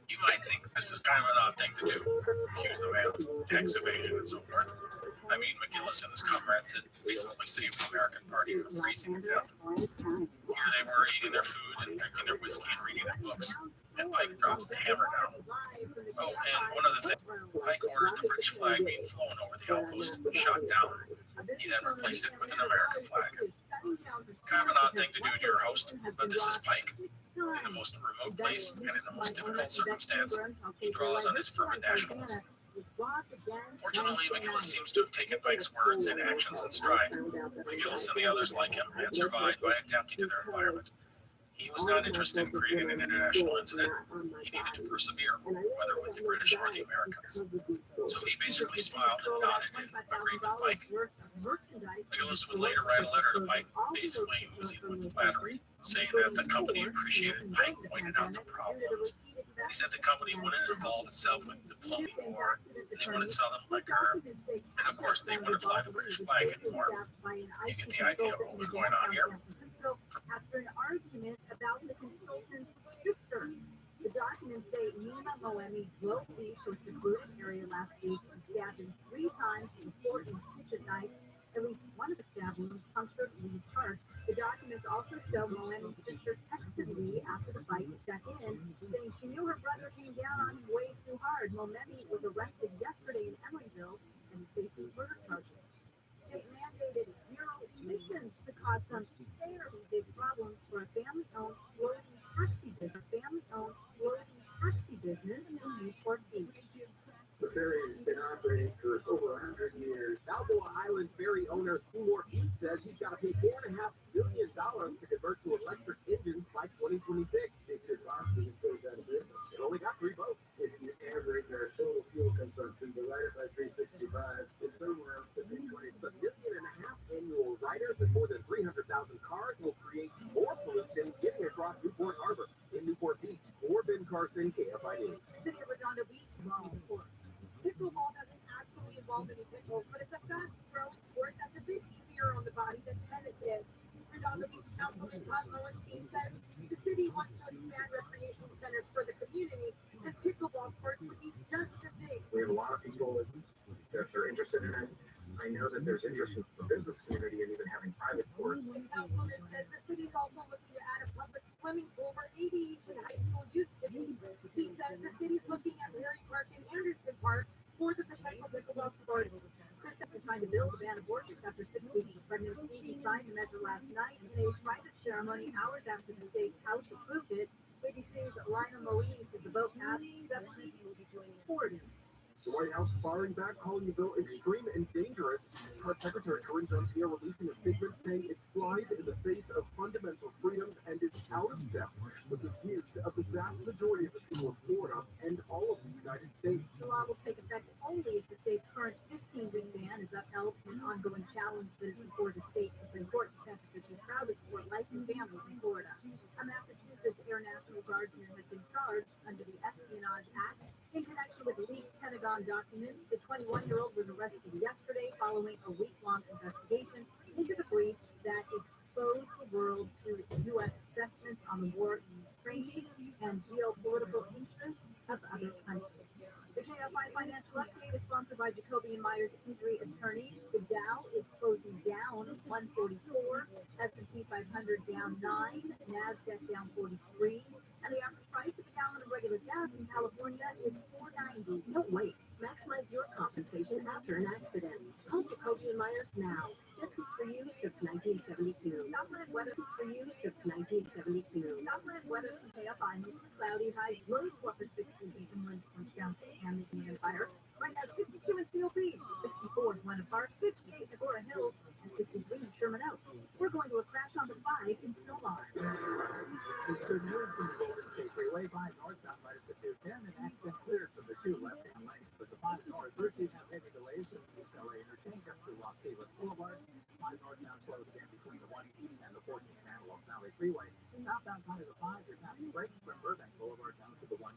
You might think this is kind of an odd thing to do, accuse the man of tax evasion and so forth. I mean, McGillis and his comrades had basically saved the American party from freezing to death. Here they were eating their food and drinking their whiskey and reading their books, and Pike drops the hammer down. Oh, and one other thing, Pike ordered the British flag being flown over the outpost shot down. He then replaced it with an American flag. Kind of an odd thing to do to your host, but this is Pike. In the most remote place and in the most difficult circumstance, he draws on his fervent nationalism. Fortunately, McGillis seems to have taken Pike's words and actions in stride. McGillis and the others like him had survived by adapting to their environment. He was not interested in creating an international incident. He needed to persevere, whether with the British or the Americans. So he basically smiled and nodded and agreed with Pike. McGillis would later write a letter to Pike, basically oozing with flattery, saying that the company appreciated Pike pointed out the problems. He said the company wouldn't involve itself with diplomacy anymore, and they wouldn't sell them liquor, and of course they wouldn't fly the British flag anymore. You get the idea of what was going on here. After an argument about the consultant's sister, the documents say Nina Moemi drove Lee to a secluded area last week and stabbed him 3 times in 4 inches at night. At least one of the stab wounds punctured Lee's heart. The documents also show Moemi's sister texted Lee after after the fight check in, saying she knew her brother came down on him way too hard. Momemi was arrested yesterday in Emeryville and is facing murder charges. State mandated zero emissions to cause some fairly big problems for a family-owned floating taxi business. In Newport Beach. The ferry has been operating for over 100 years. Balboa Island ferry owner Seymour Heath says he's got to pay $4.5 million to convert to electric engines by 2026. It could possibly goes out of business. It only got 3 boats. If you average our total fuel consumption divided by 365, it's somewhere up to $1.5 million annual riders and more than 300,000 cars will create more pollution getting across Newport Harbor. In Newport Beach, Ben Carson, KFID. City of Redondo Beach, pickleball doesn't actually involve any pickles, but it's a fast-growing sport that's a bit easier on the body than tennis is. Redondo Beach Councilman Todd Lowenstein says the city wants to expand recreation centers for the community, and pickleball courts would be just as big. We have a lot of people that are interested in it. I know that there's interest in the business community and even having private courts. The councilman says the city is also looking to add a public swimming pool where aviation high school used to be. He says the city is looking at Larry Park and Anderson Park for the professional pickleball sport. Christopher is trying to build a ban abortions after 6 weeks of pregnancy. He signed the measure last night in a private ceremony hours after the state's House approved it. ABC's Lionel Moeen says the vote passed. Stephanie will be joining Ford. The White House firing back, calling the bill extreme and dangerous. Press Secretary Corinne Jean-Pierre releasing a statement saying it flies in the face of fundamental freedoms and is out of step with the views of the vast majority of the people of Florida and all of the United States. The law will take effect only if the state's current 15-week ban is upheld in an ongoing challenge that is before the state Supreme Court. Texas is proud to support life and families in Florida. A Massachusetts Air National Guardsman has been charged under the Espionage Act in connection with leaked Pentagon documents. The 21-year-old was arrested yesterday following a week-long investigation into the breach that exposed the world to U.S. assessments on the war in Ukraine and geopolitical interests of other countries. The KFI Financial Update is sponsored by Jacoby and Myers Injury Attorneys. The Dow is closing down 144, S&P 500 down 9, NASDAQ down 43, and the average price of a gallon of regular gas in California is $4.90. No, wait. Maximize your compensation after an accident. Call Jacoby and Myers now. This is for you since 1972. Southland weather This is for you since 1972. Southland weather from KFI, mostly cloudy, highs low to upper 60s inland from down to the Empire. Right now, 52 in Steel Beach, 64 in Winter Park, 58 in Agora Hills, and 53 in Sherman Oaks. We're going to a crash on the 5 in Stillwater. It's good news from the Golden State Freeway by northbound right at the 210 and accident cleared from the 2 left-hand lanes. But the 5 north routes have heavy delays from the East LA interchange up to Los Feliz Boulevard. 5 northbound slows again between the 180 and the 14 and Antelope Valley Freeway. Southbound side of the 5 is having breaks from Burbank Boulevard down to the 110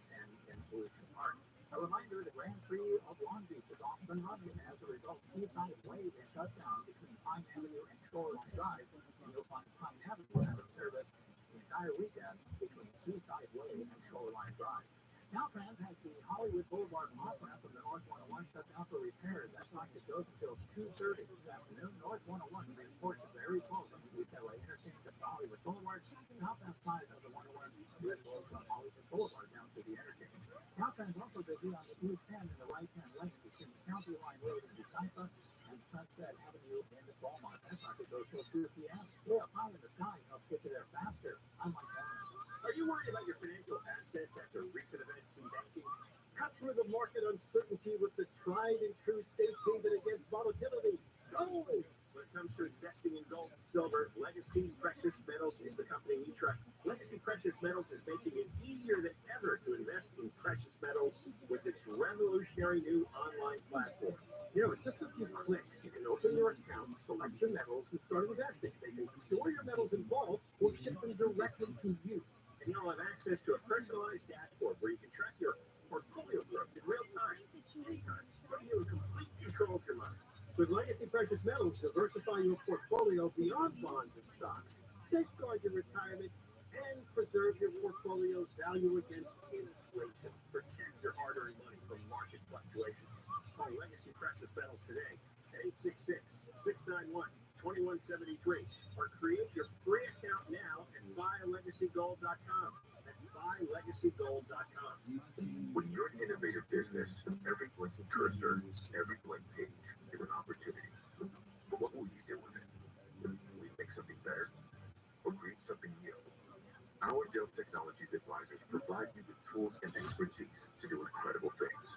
in Pollution Park. A reminder, the Grand Prix of Long Beach is off and running. As a result, Seaside Way is shut down between Pine Avenue and Shoreline Drive. And you'll find Pine Avenue having service the entire weekend between Seaside Way and Shoreline Drive. Caltrans has the Hollywood Boulevard off-ramp from the North 101 shut down for repairs. That project goes until 2:30 this afternoon. North 101 remains portion very close on the East LA interchange at the Hollywood Boulevard. Southbound side of the 101 is closed from Hollywood Boulevard down to the interchange. Caltrans also busy on the east end in the right-hand lane between County Line Road in Decipher and Sunset Avenue in the Beaumont. That project goes till 2 p.m. Yeah, pie in the sky helps get you there faster. I'm Mike Evans. Are you worried about your financial assets after recent events in banking? Cut through the market uncertainty with the tried and true safe haven against volatility. Gold! When it comes to investing in gold and silver, Legacy Precious Metals is the company you trust. Legacy Precious Metals is making it easier than ever to invest in precious metals with its revolutionary new online platform. You know, it's just a few clicks. You can open your account, select your metals, and start investing. They can store your metals in vaults or ship them directly to you. And you'll have access to a personalized dashboard where you can track your portfolio growth in real time, anytime, putting you in complete control of your money. With Legacy Precious Metals, diversify your portfolio beyond bonds and stocks, safeguard your retirement, and preserve your portfolio's value against inflation. Protect your hard-earned money from market fluctuations. Call Legacy Precious Metals today at 866-691-2173 or create your free account now at buylegacygold.com. BuyLegacyGold.com. When you're an innovative business, every blinking cursor, every blank page is an opportunity. What will you do with it? Will you make something better or create something new? Our Dell Technologies advisors provide you with tools and expertise to do incredible things.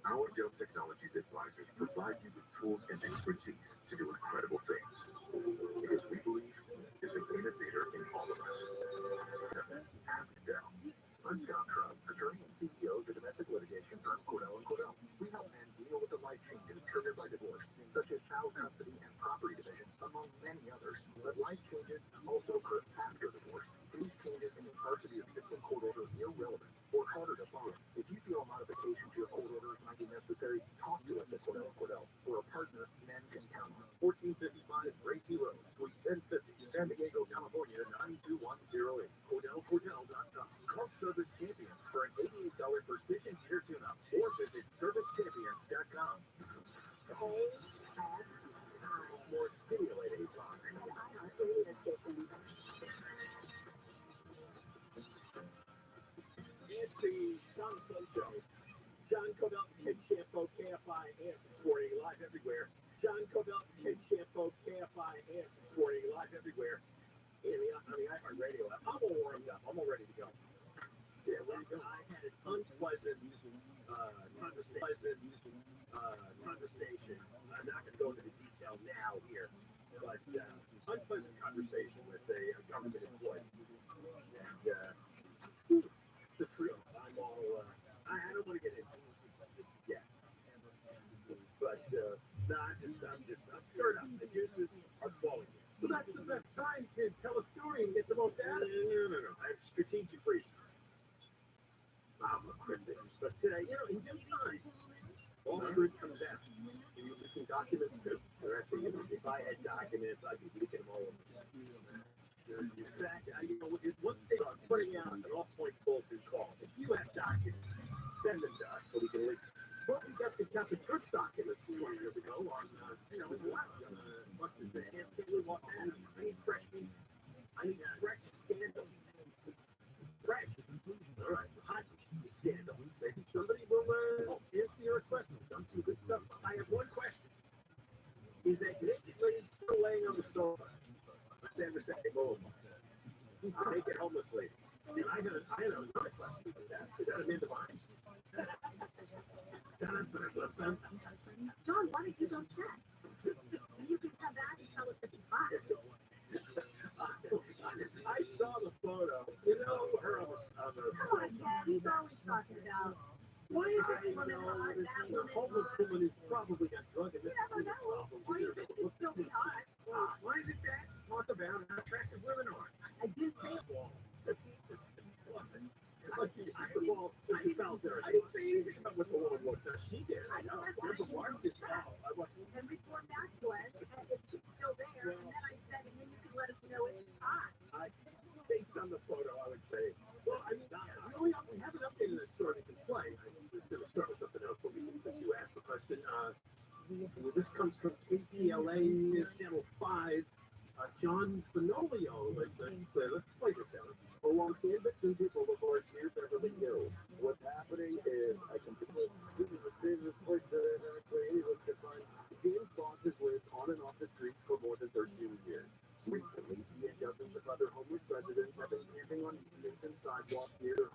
Our Dell Technologies advisors provide you with tools and expertise to do incredible things. Because we believe there's an innovator in all of us. Ask Dell. I'm John Trump, attorney and CEO of the domestic litigation firm Cordell & Cordell. We help men deal with the life changes triggered by divorce, such as child custody and property division, among many others. But life changes also occur after divorce. These changes can cause the existing court order irrelevant or harder to follow. If you feel a modification to your court order might be necessary, talk to us at Cordell & Cordell. For a partner men can count on. 1455 Gracie Road, Suite 1050, San Diego, California, 92108. CordellCordell.com. Call Service Champions for an $88 precision gear tune-up or visit ServiceChampions.com. More stimulating talk. It's the John Fun Show. John Cobell, Kid Shampoo, KFI, and 640 live everywhere. John Cobell, Kid Shampoo, KFI, and 640 live everywhere. On the iHeartRadio app. I'm all warmed up. I'm all ready to go. Yeah, ready to go. I had an unpleasant conversation. I'm not going to go into the detail now here, but unpleasant conversation with a government employee. And the truth, I'm all, I don't want to get into it yet. But, I'm stirred up. The juices are flowing. So that's the best time to tell a story and get the most out of it. No. I have strategic reasons. I'm a critic. But today, in due time, all the truth comes out. You're leaking documents too. If I had documents, I'd be leaking them all over. In fact, it's one thing I'm putting out an all-points bulletin call. If you have documents, send them to us so we can leak them. Well, we got the Catholic Church documents 20 years ago on, what's his name? I need fresh meat. I need fresh scandal. Fresh. All right, hot scandal. Maybe somebody will answer your request. We've done some good stuff. I have one question. Is that naked lady still laying on the sofa? San Vicente Boulevard. Naked homeless lady. And I had another question with that. Is that an end of mine? John, why don't you go check? You can come back and tell us if you find it. I saw the photo. You know her on the Come on, Ken. He's always talking about. Why is it women hot? That woman homeless hot. woman is probably got drug You addiction. never know. Or you think he'd still be hot. Why is it that? Talk about how attractive women are. I did say it. I felt her. I didn't say anything about what the woman was. She did. I know. There's a market now. And report back to us if she's still there. And then I said, and then you can let us know if it's hot. Based on the photo, I would say, well, we haven't updated that story to play. I'm going to start with something else, but since you asked the question, this comes from KCLA Channel 5. John Spinolio, let's play this out. Along Sanderson Boulevard near Beverly Hills. What's happening is, I can this is the safest place that anyone can find. James Boss has lived on and off the streets for more than 13 years. Recently, he and dozens of other homeless residents have been camping on evenings and sidewalks near the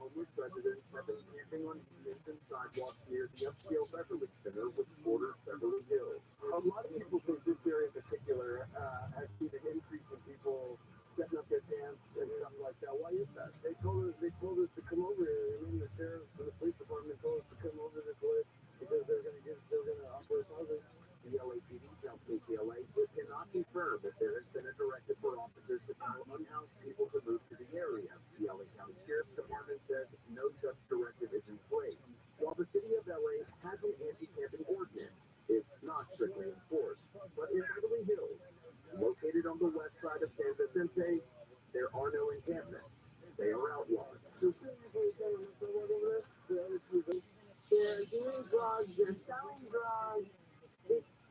upscale Beverly Center, which borders Beverly Hills. A lot of people think this area in particular has seen an increase in people setting up their tents and stuff like that. Why is that? They told us to come over here. The sheriff and the police department told us to come over this way because they're going to offer us housing. The LAPD tells KCLA it cannot confirm that there has been a directive for officers to tell unhoused people to move to the area. The LA County Sheriff's Department says no such directive is in place. While the city of LA has an anti-camping ordinance, it's not strictly enforced. But in Beverly Hills, located on the west side of San Vicente, there are no encampments. They are outlawed. They're doing drugs, they're selling drugs.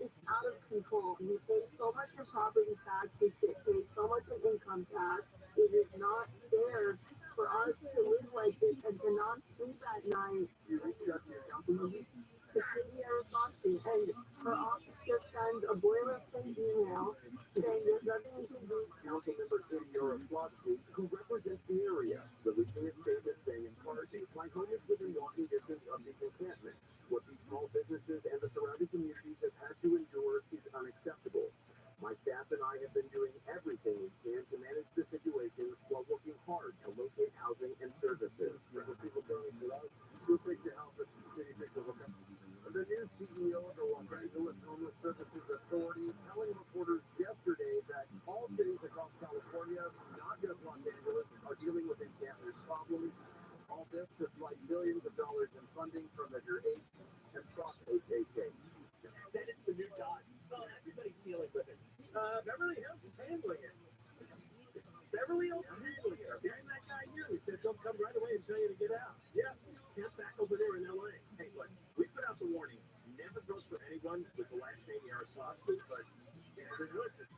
It's out of control. We pay so much in property tax, we pay so much in income tax. It is not fair For us to live like this and to not sleep at night. Cecilia Foxy, and her office just sends a boilerplate email saying there's nothing we can do. Councilmember Cecilia Foxy, who represents the area, releasing a statement saying in part, my home is within walking distance of these encampments. What these small businesses and the surrounding communities have had to endure is unacceptable. My staff and I have been doing everything we can to manage the situation while working hard to locate housing and services. We'll take your help as the city takes a look at the new CEO of the Los Angeles Homeless Services Authority telling reporters yesterday that all cities across California, not just Los Angeles, are dealing with encampment problems. All this despite billions of dollars in funding from Measure 8 and Prop 888. Then it's the new dot. Oh, everybody's dealing with it. Beverly Hills is handling it. Beverly Hills is handling it. There's that guy here who said don't come right away and tell you to get out. Yeah, camp back over there in LA. Hey, look, we put out the warning. Never goes for anyone with the last name Yaroslavsky, but listen.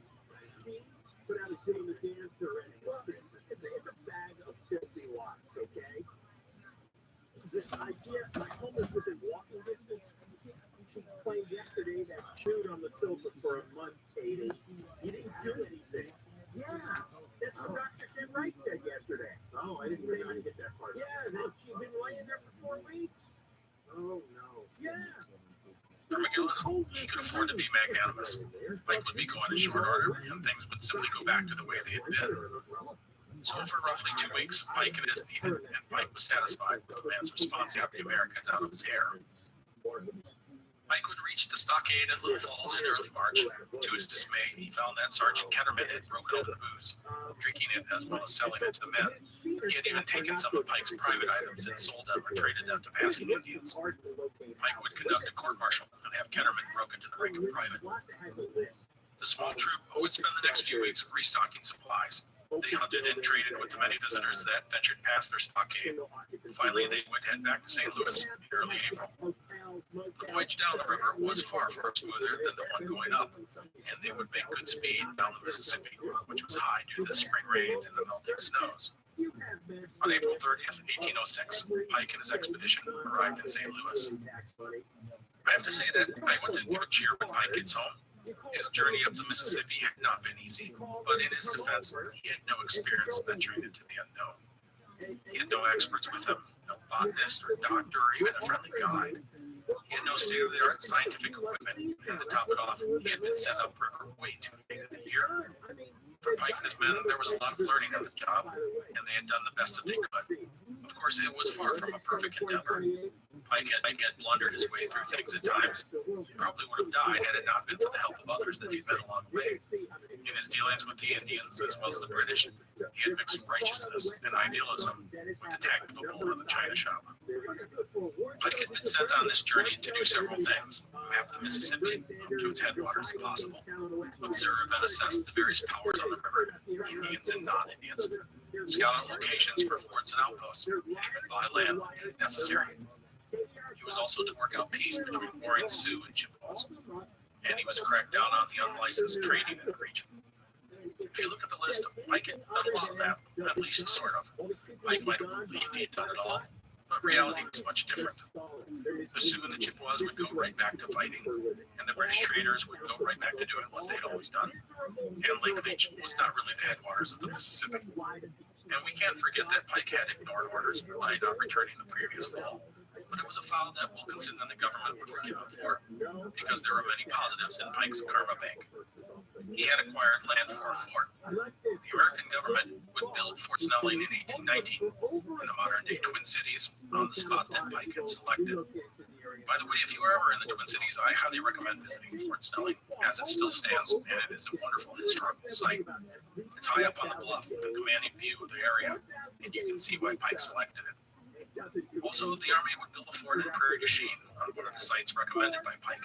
He put out a show in the dance or anything. It's a bag of filthy lots, okay? This idea, my home is within walking distance. She claimed yesterday that chewed on the sofa for a month, Katie. You didn't do anything. Yeah, that's what Dr. Tim Wright said yesterday. Oh, I didn't get that part. Yeah, that she'd been lying there for 4 weeks. Oh, no. Yeah. For McGillis, he could afford to be magnanimous. Pike would be gone in short order, and things would simply go back to the way they had been. So for roughly 2 weeks, Pike had as needed, and Pike was satisfied with the man's response to have the Americans out of his hair. Pike would reach the stockade at Little Falls in early March. To his dismay, he found that Sergeant Ketterman had broken open the booze, drinking it as well as selling it to the men. He had even taken some of Pike's private items and sold them or traded them to passing Indians. Pike would conduct a court-martial and have Ketterman broken to the rank of private. The small troop would spend the next few weeks restocking supplies. They hunted and traded with the many visitors that ventured past their stockade. Finally, they would head back to St. Louis in early April. The voyage down the river was far smoother than the one going up, and they would make good speed down the Mississippi, which was high due to the spring rains and the melting snows. On April 30th, 1806, Pike and his expedition arrived in St. Louis. I have to say that I went to give a cheer when Pike gets home. His journey up the Mississippi had not been easy, but in his defense, he had no experience venturing into the unknown. He had no experts with him, no botanist or doctor or even a friendly guide. He had no state-of-the-art scientific equipment, and to top it off, he had been sent upriver way too late in the year. For Pike and his men, there was a lot of learning on the job, and they had done the best that they could. Of course, it was far from a perfect endeavor. Pike had blundered his way through things at times. He probably would have died had it not been for the help of others that he'd met along the way. In his dealings with the Indians as well as the British, he had mixed righteousness and idealism with the tact of a bull in the china shop. Pike had been sent on this journey to do several things: map the Mississippi up to its headwaters if possible, observe and assess the various powers on the river, Indians and non-Indians, scout out locations for forts and outposts, and even buy land when necessary. He was also to work out peace between warring Sioux and Chippewas, and he was to crack down on the unlicensed trading in the region. If you look at the list, Pike had done a lot of that, at least sort of. Pike might have believed he had done it all, but reality was much different. The Sioux and the Chippewas would go right back to fighting, and the British traders would go right back to doing what they'd always done. And Lake Leech was not really the headwaters of the Mississippi. And we can't forget that Pike had ignored orders by not returning the previous fall. But it was a foul that Wilkinson and the government would forgive him for, because there were many positives in Pike's karma bank. He had acquired land for a fort. The American government would build Fort Snelling in 1819 in the modern-day Twin Cities on the spot that Pike had selected. By the way, if you are ever in the Twin Cities, I highly recommend visiting Fort Snelling, as it still stands, and it is a wonderful historical site. It's high up on the bluff with a commanding view of the area, and you can see why Pike selected it. Also, the Army would build a fort in Prairie du Chien on one of the sites recommended by Pike.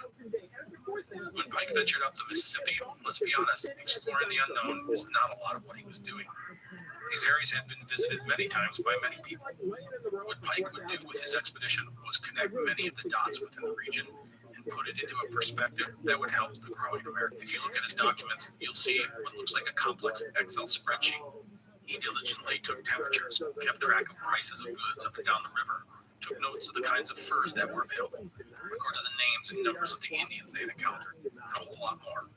When Pike ventured up the Mississippi, let's be honest, exploring the unknown is not a lot of what he was doing. These areas had been visited many times by many people. What Pike would do with his expedition was connect many of the dots within the region and put it into a perspective that would help the growing America. If you look at his documents, you'll see what looks like a complex Excel spreadsheet. He diligently took temperatures, kept track of prices of goods up and down the river, took notes of the kinds of furs that were available, recorded the names and numbers of the Indians they had encountered, and a whole lot more.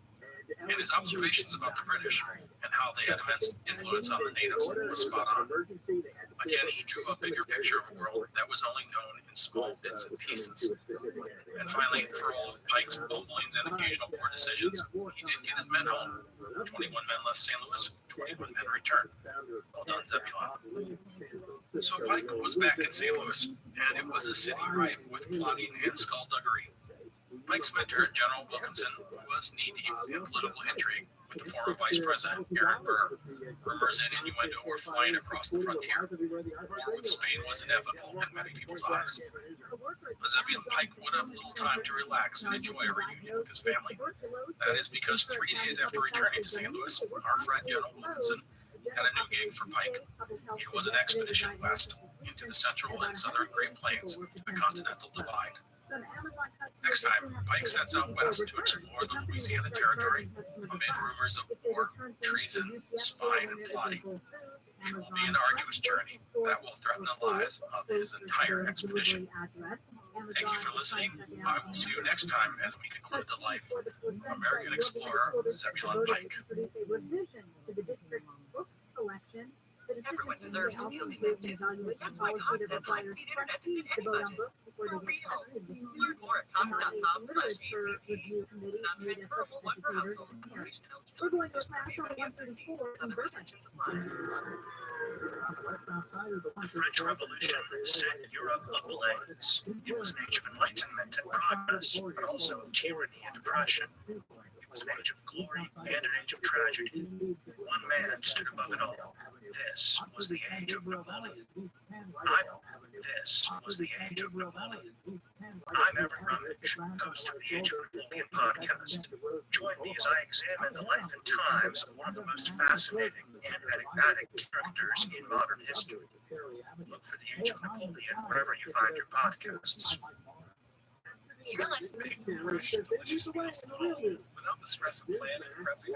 And his observations about the British and how they had immense influence on the natives was spot on. Again, he drew a bigger picture of a world that was only known in small bits and pieces. And finally, for all of Pike's bumblings and occasional poor decisions, he did get his men home. 21 men left St. Louis, 21 men returned. Well done, Zebulon. So Pike was back in St. Louis, and it was a city ripe with plotting and skullduggery. Pike's mentor, General Wilkinson, was knee-deep in political intrigue with the former Vice President, Aaron Burr. Rumors and innuendo were flying across the frontier. War with Spain was inevitable in many people's eyes. But Zebulon Pike would have little time to relax and enjoy a reunion with his family. That is because 3 days after returning to St. Louis, our friend General Wilkinson had a new gig for Pike. It was an expedition west into the central and southern Great Plains, the Continental Divide. Next time, Pike sets out west to explore the Louisiana Territory amid rumors of war, treason, spying, and plotting. It will be an arduous journey that will threaten the lives of his entire expedition. Thank you for listening. I will see you next time as we conclude the life of American explorer Zebulon Pike. Everyone deserves to feel connected. That's why God says high-speed internet to fit any budget. For real. Learn more at coms.com/ACP. Non-transferable, one per household. Information eligibility. Other restrictions apply. The French Revolution set Europe ablaze. It was an age of enlightenment and progress, but also of tyranny and oppression. It was an age of glory and an age of tragedy. One man stood above it all. This was the age of Napoleon. This was the age of Napoleon. I'm Evan Rummage, host of the Age of Napoleon podcast. Join me as I examine the life and times of one of the most fascinating and enigmatic characters in modern history. Look for the Age of Napoleon wherever you find your podcasts. You're listening. Fresh, delicious meals at home without the stress of planning and prepping.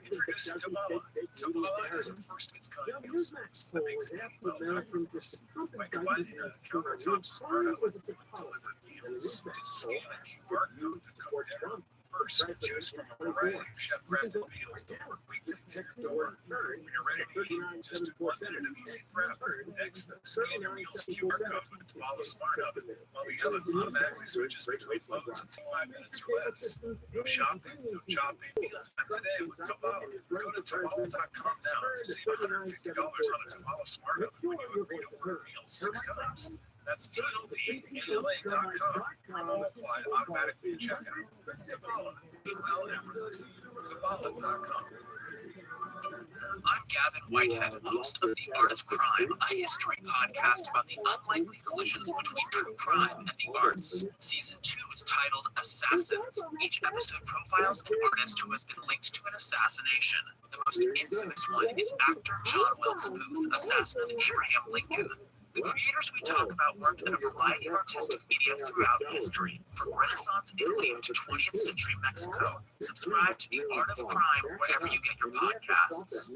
Introducing Tavala. Tavala is a first-of-its-kind meal service that makes any well-known foods. By combining a countertop smart oven with delivered meals, just scan a QR code to cook dinner. First, choose from a variety of chef-crafted meals delivered weekly to your door. When you're ready to eat, just 1 minute of easy prep. Next, scan your meal's QR code with the Tavala Smart Oven, while the oven automatically switches between modes in 5 minutes or less. No shopping, no chopping. Meals back today with Tavala. Go to Tavala.com now to save $150 on a Tavala Smart Oven when you agree to order meals 6 times. That's TOVALA.com. Promo apply automatically at checkout. Tavala. Eat well effortlessly. Tavala.com. I'm Gavin Whitehead, host of The Art of Crime, a history podcast about the unlikely collisions between true crime and the arts. Season 2 is titled Assassins. Each episode profiles an artist who has been linked to an assassination. The most infamous one is actor John Wilkes Booth, assassin of Abraham Lincoln. The creators we talk about worked in a variety of artistic media throughout history, from Renaissance Italy to 20th century Mexico. Subscribe to The Art of Crime wherever you get your podcasts.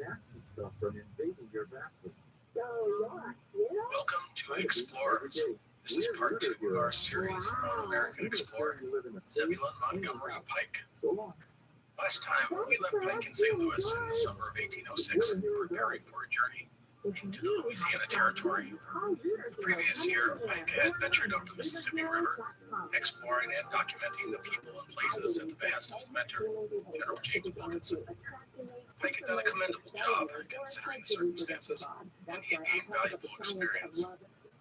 Welcome to Explorers. This is part 2 of our series on American explorer, Zebulon Montgomery Pike. Last time, we left Pike in St. Louis in the summer of 1806, preparing for a journey into the Louisiana Territory. The previous year, Pike had ventured up the Mississippi River, exploring and documenting the people and places at the behest of his mentor, General James Wilkinson. Pike had done a commendable job considering the circumstances, and he had gained valuable experience.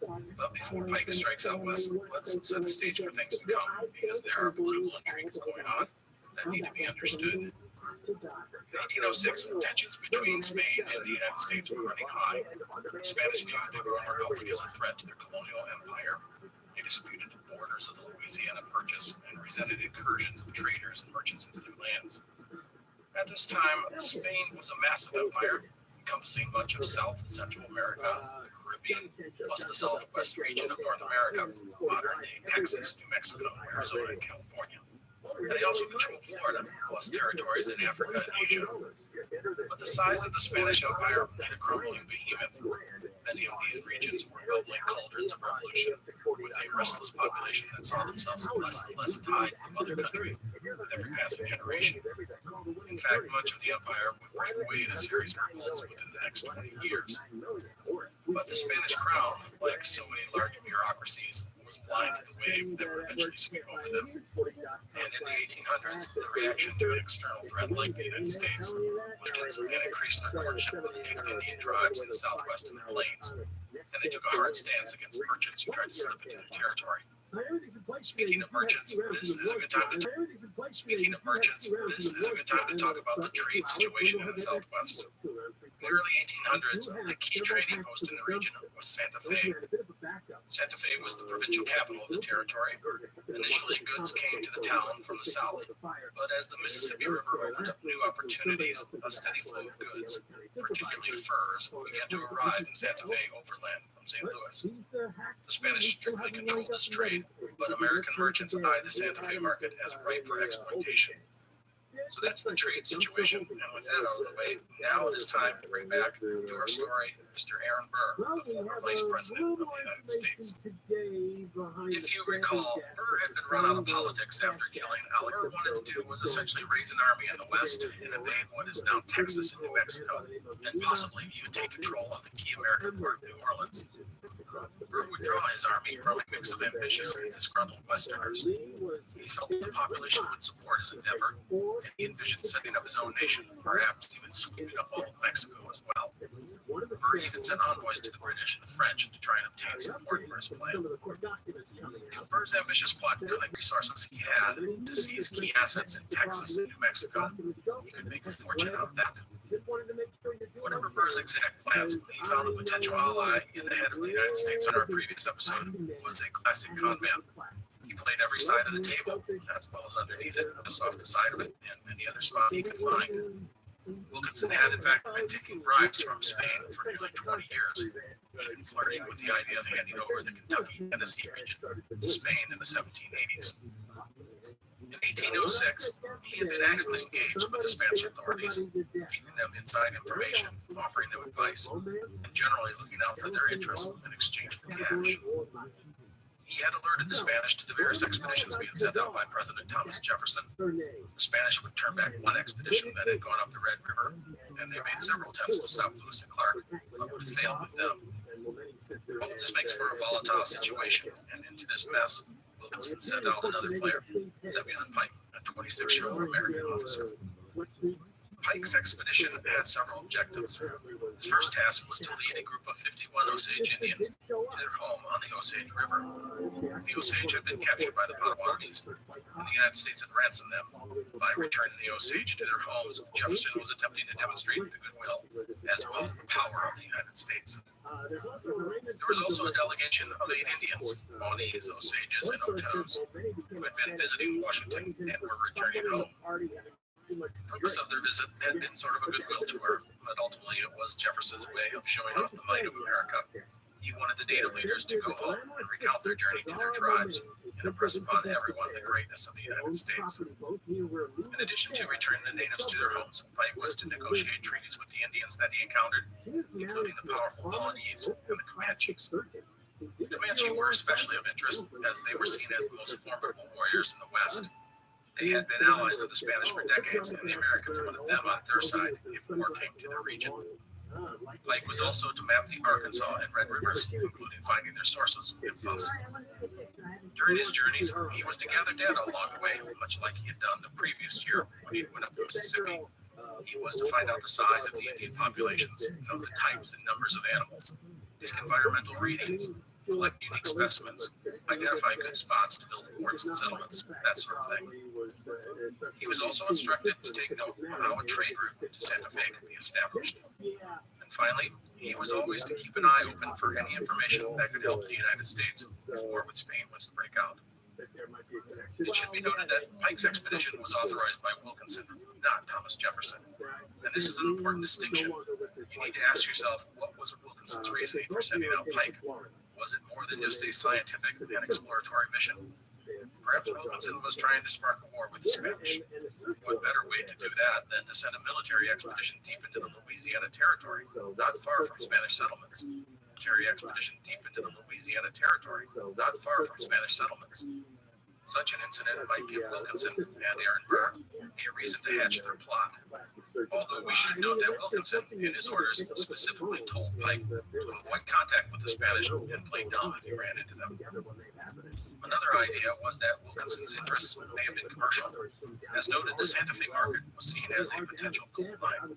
But before Pike strikes out west, let's set the stage for things to come, because there are political intrigues going on that need to be understood. In 1806, tensions between Spain and the United States were running high. The Spanish viewed the growing republic as a threat to their colonial empire. They disputed the borders of the Louisiana Purchase and resented incursions of traders and merchants into their lands. At this time, Spain was a massive empire, encompassing much of South and Central America, the Caribbean, plus the southwest region of North America, modern-day Texas, New Mexico, Arizona, and California. And they also controlled Florida, plus territories in Africa and Asia. But the size of the Spanish Empire hit a crumbling behemoth. Many of these regions were bubbling cauldrons of revolution, with a restless population that saw themselves less and less tied to the mother country with every passing generation. In fact, much of the empire would break away in a series of revolts within the next 20 years. But the Spanish crown, like so many large bureaucracies, was blind to the wave that would eventually sweep over them. And in the 1800s, the reaction to an external threat like the United States weakened and increased their courtship with native Indian tribes in the southwest and the plains, and they took a hard stance against merchants who tried to slip into their territory. Speaking of merchants, this is a good time to talk about the trade situation in the Southwest. In the early 1800s, the key trading post in the region was Santa Fe. Santa Fe was the provincial capital of the territory. Initially, goods came to the town from the south, but as the Mississippi River opened up new opportunities, a steady flow of goods, particularly furs, began to arrive in Santa Fe overland from St. Louis. The Spanish strictly controlled this trade, but American merchants eyed the Santa Fe market as ripe for exploitation. So that's the trade situation, and with that out of the way, now it is time to bring back to our story Mr. Aaron Burr, the former Vice President of the United States. If you recall, Burr had been run out of politics after killing Alec. What he wanted to do was essentially raise an army in the West and invade what is now Texas and New Mexico, and possibly even take control of the key American port of New Orleans. Burr would draw his army from a mix of ambitious and disgruntled Westerners. He felt the population would support his endeavor, and he envisioned setting up his own nation, perhaps even sweeping up all of Mexico as well. Burr even sent envoys to the British and the French to try and obtain support for his plan. If Burr's ambitious plot could collect resources he had to seize key assets in Texas and New Mexico, he could make a fortune out of that. Whatever Burr's exact plans, he found a potential ally in the head of the United States on our previous episode, was a classic con man. He played every side of the table, as well as underneath it, just off the side of it, and any other spot he could find. Wilkinson had, in fact, been taking bribes from Spain for nearly 20 years, even flirting with the idea of handing over the Kentucky-Tennessee region to Spain in the 1780s. In 1806, he had been actively engaged with the Spanish authorities, feeding them inside information, offering them advice, and generally looking out for their interests in exchange for cash. He had alerted the Spanish to the various expeditions being sent out by President Thomas Jefferson. The Spanish would turn back one expedition that had gone up the Red River, and they made several attempts to stop Lewis and Clark, but would fail with them. All of this makes for a volatile situation, and into this mess, Wilkinson sent out another player, Zebulon Pike, a 26-year-old American officer. Pike's expedition had several objectives. His first task was to lead a group of 51 Osage Indians to their home on the Osage River. The Osage had been captured by the Potawatomis, and the United States had ransomed them. By returning the Osage to their homes, Jefferson was attempting to demonstrate the goodwill, as well as the power of the United States. There was also a delegation of 8 Indians, Pawnees, Osages, and Otoes, who had been visiting Washington and were returning home. The purpose of their visit had been sort of a goodwill tour, but ultimately it was Jefferson's way of showing off the might of America. He wanted the native leaders to go home and recount their journey to their tribes and impress upon everyone the greatness of the United States. In addition to returning the natives to their homes, Pike was to negotiate treaties with the Indians that he encountered, including the powerful Pawnees and the Comanches. The Comanche were especially of interest as they were seen as the most formidable warriors in the West. They had been allies of the Spanish for decades, and the Americans wanted them on their side if war came to their region. Pike was also to map the Arkansas and Red Rivers, including finding their sources, if possible. During his journeys, he was to gather data along the way, much like he had done the previous year when he went up the Mississippi. He was to find out the size of the Indian populations, note the types and numbers of animals, take environmental readings, collect unique specimens, identify good spots to build forts and settlements, that sort of thing. He was also instructed to take note of how a trade route to Santa Fe could be established. And finally, he was always to keep an eye open for any information that could help the United States if war with Spain was to break out. It should be noted that Pike's expedition was authorized by Wilkinson, not Thomas Jefferson. And this is an important distinction. You need to ask yourself, what was Wilkinson's reasoning for sending out Pike? Was it more than just a scientific and exploratory mission? Perhaps Wilkinson was trying to spark a war with the Spanish. What better way to do that than to send a military expedition deep into the Louisiana Territory, not far from Spanish settlements? Military expedition deep into the Louisiana Territory, not far from Spanish settlements. Such an incident might give Wilkinson and Aaron Burr a reason to hatch their plot. Although we should note that Wilkinson, in his orders, specifically told Pike to avoid contact with the Spanish and play dumb if he ran into them. Another idea was that Wilkinson's interests may have been commercial. As noted, the Santa Fe market was seen as a potential gold mine.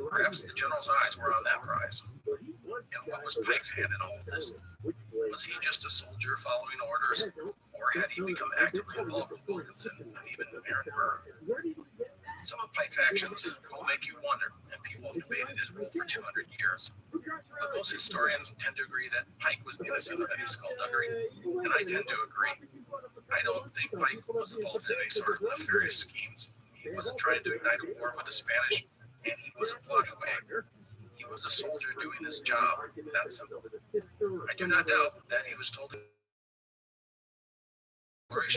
Perhaps the general's eyes were on that prize. And what was Pike's hand in all of this? Was he just a soldier following orders, or had he become actively involved with Wilkinson and even Aaron Burr? Some of Pike's actions will make you wonder, and people have debated his role for 200 years. But most historians tend to agree that Pike was innocent of any skullduggery, and I tend to agree. I don't think Pike was involved in any sort of nefarious schemes. He wasn't trying to ignite a war with the Spanish, and he wasn't plotting away. He was a soldier doing his job. That's simple. I do not doubt that he was told